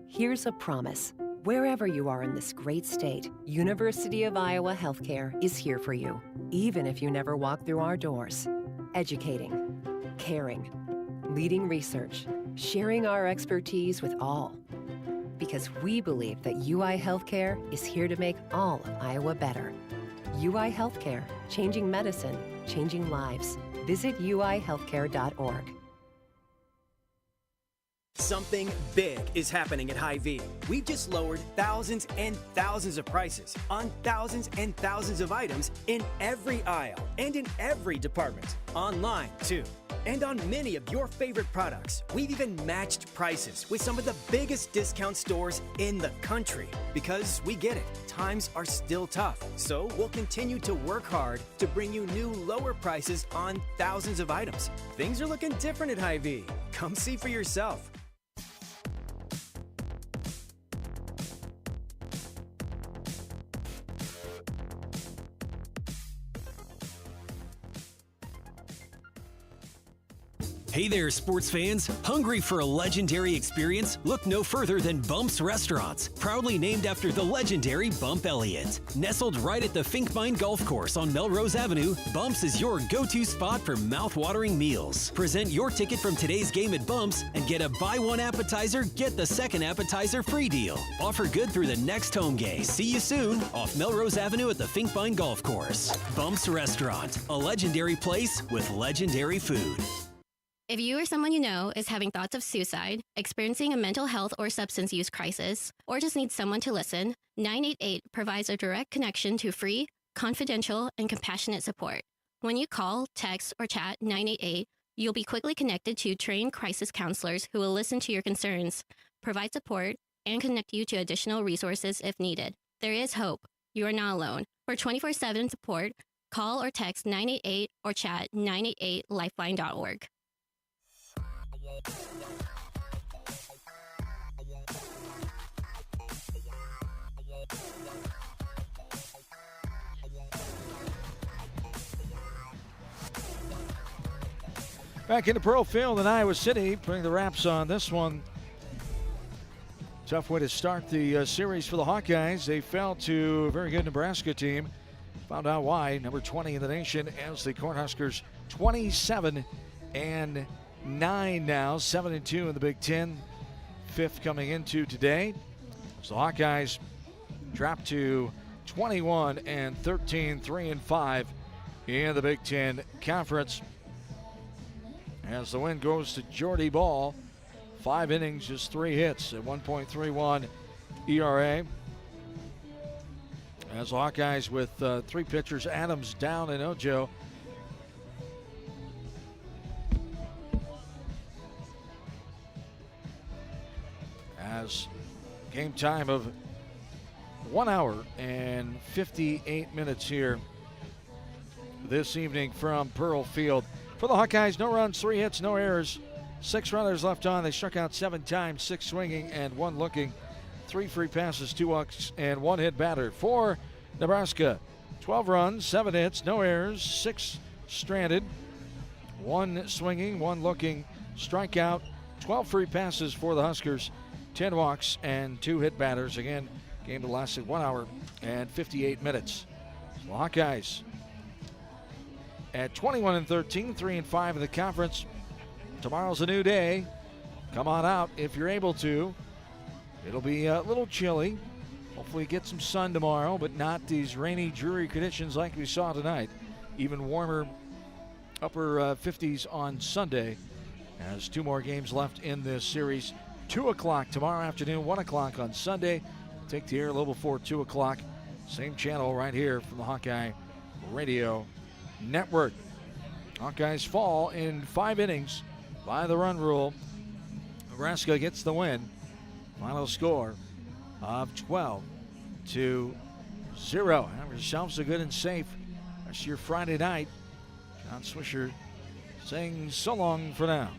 Here's a promise. Wherever you are in this great state, University of Iowa Healthcare is here for you, even if you never walk through our doors. Educating, caring, leading research, sharing our expertise with all. because we believe that UI Healthcare is here to make all of Iowa better. UI Healthcare, changing medicine, changing lives. Visit uihealthcare.org. Something big is happening at Hy-Vee. We've just lowered thousands and thousands of prices on thousands and thousands of items in every aisle and in every department. Online, too. And on many of your favorite products. We've even matched prices with some of the biggest discount stores in the country. Because we get it, times are still tough. So we'll continue to work hard to bring you new lower prices on thousands of items. Things are looking different at Hy-Vee. Come see for yourself. Hey there, sports fans. Hungry for a legendary experience? Look no further than Bumps Restaurants, proudly named after the legendary Bump Elliott. Nestled right at the Finkbine Golf Course on Melrose Avenue, Bumps is your go-to spot for mouth-watering meals. Present your ticket from today's game at Bumps and get a buy one appetizer, get the second appetizer free deal. Offer good through the next home game. See you soon off Melrose Avenue at the Finkbine Golf Course. Bumps Restaurant, a legendary place with legendary food. If you or someone you know is having thoughts of suicide, experiencing a mental health or substance use crisis, or just needs someone to listen, 988 provides a direct connection to free, confidential, and compassionate support. When you call, text, or chat 988, you'll be quickly connected to trained crisis counselors who will listen to your concerns, provide support, and connect you to additional resources if needed. There is hope. You are not alone. For 24/7 support, call or text 988 or chat 988lifeline.org. Back into Pearl Field in Iowa City, putting the wraps on this one. Tough way to start the series for the Hawkeyes. They fell to a very good Nebraska team. Found out why. Number 20 in the nation as the Cornhuskers 27-9 now, 7-2 in the Big Ten. Fifth coming into today. So the Hawkeyes dropped to 21-13, 3-5 in the Big Ten Conference. As the win goes to Jordy Ball. 5 innings, just 3 hits at 1.31 ERA. As the Hawkeyes with 3 pitchers, Adams, Down, and Ojo. As game time of 1 hour and 58 minutes here this evening from Pearl Field. For the Hawkeyes, no runs, 3 hits, no errors. 6 runners left on. They struck out 7 times, 6 swinging and 1 looking. 3 free passes, 2 walks, and 1 hit batter. For Nebraska, 12 runs, 7 hits, no errors, 6 stranded, 1 swinging, 1 looking, strikeout, 12 free passes for the Huskers, 10 walks, and 2 hit batters. Again, game that lasted 1 hour and 58 minutes. So the Hawkeyes at 21-13, 3-5 in the conference. Tomorrow's a new day. Come on out if you're able to. It'll be a little chilly. Hopefully get some sun tomorrow, but not these rainy, dreary conditions like we saw tonight. Even warmer, upper 50s on Sunday. As 2 more games left in this series. 2 o'clock tomorrow afternoon, 1 o'clock on Sunday. Take the air a little before 2 o'clock. Same channel right here from the Hawkeye Radio Network. Hawkeyes fall in 5 innings by the run rule. Nebraska gets the win. Final score of 12-0. Have yourselves a good and safe rest of your Friday night. John Swisher saying so long for now.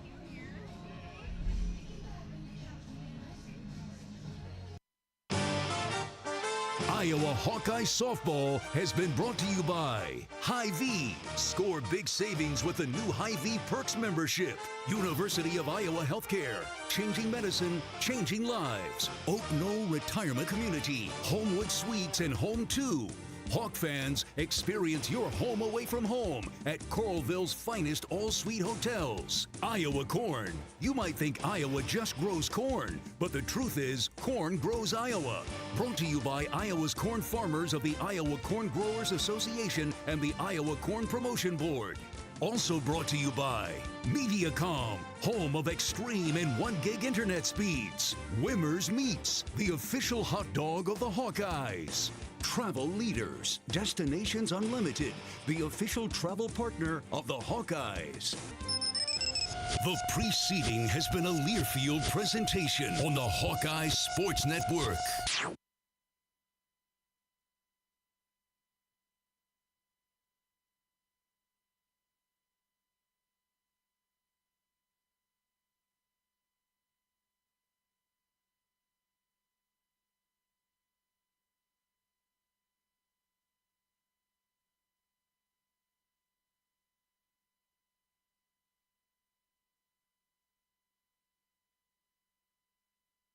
Iowa Hawkeye Softball has been brought to you by Hy-Vee. Score big savings with the new Hy-Vee Perks membership. University of Iowa Healthcare. Changing medicine, changing lives. Oak Knoll Retirement Community. Homewood Suites and Home 2. Hawk fans, experience your home away from home at Coralville's finest all-suite hotels. Iowa Corn. You might think Iowa just grows corn, but the truth is, corn grows Iowa. Brought to you by Iowa's corn farmers of the Iowa Corn Growers Association and the Iowa Corn Promotion Board. Also brought to you by Mediacom, home of extreme and 1 gig internet speeds. Wimmer's Meats, the official hot dog of the Hawkeyes. Travel Leaders, Destinations Unlimited, the official travel partner of the Hawkeyes. The preceding has been a Learfield presentation on the Hawkeye Sports Network.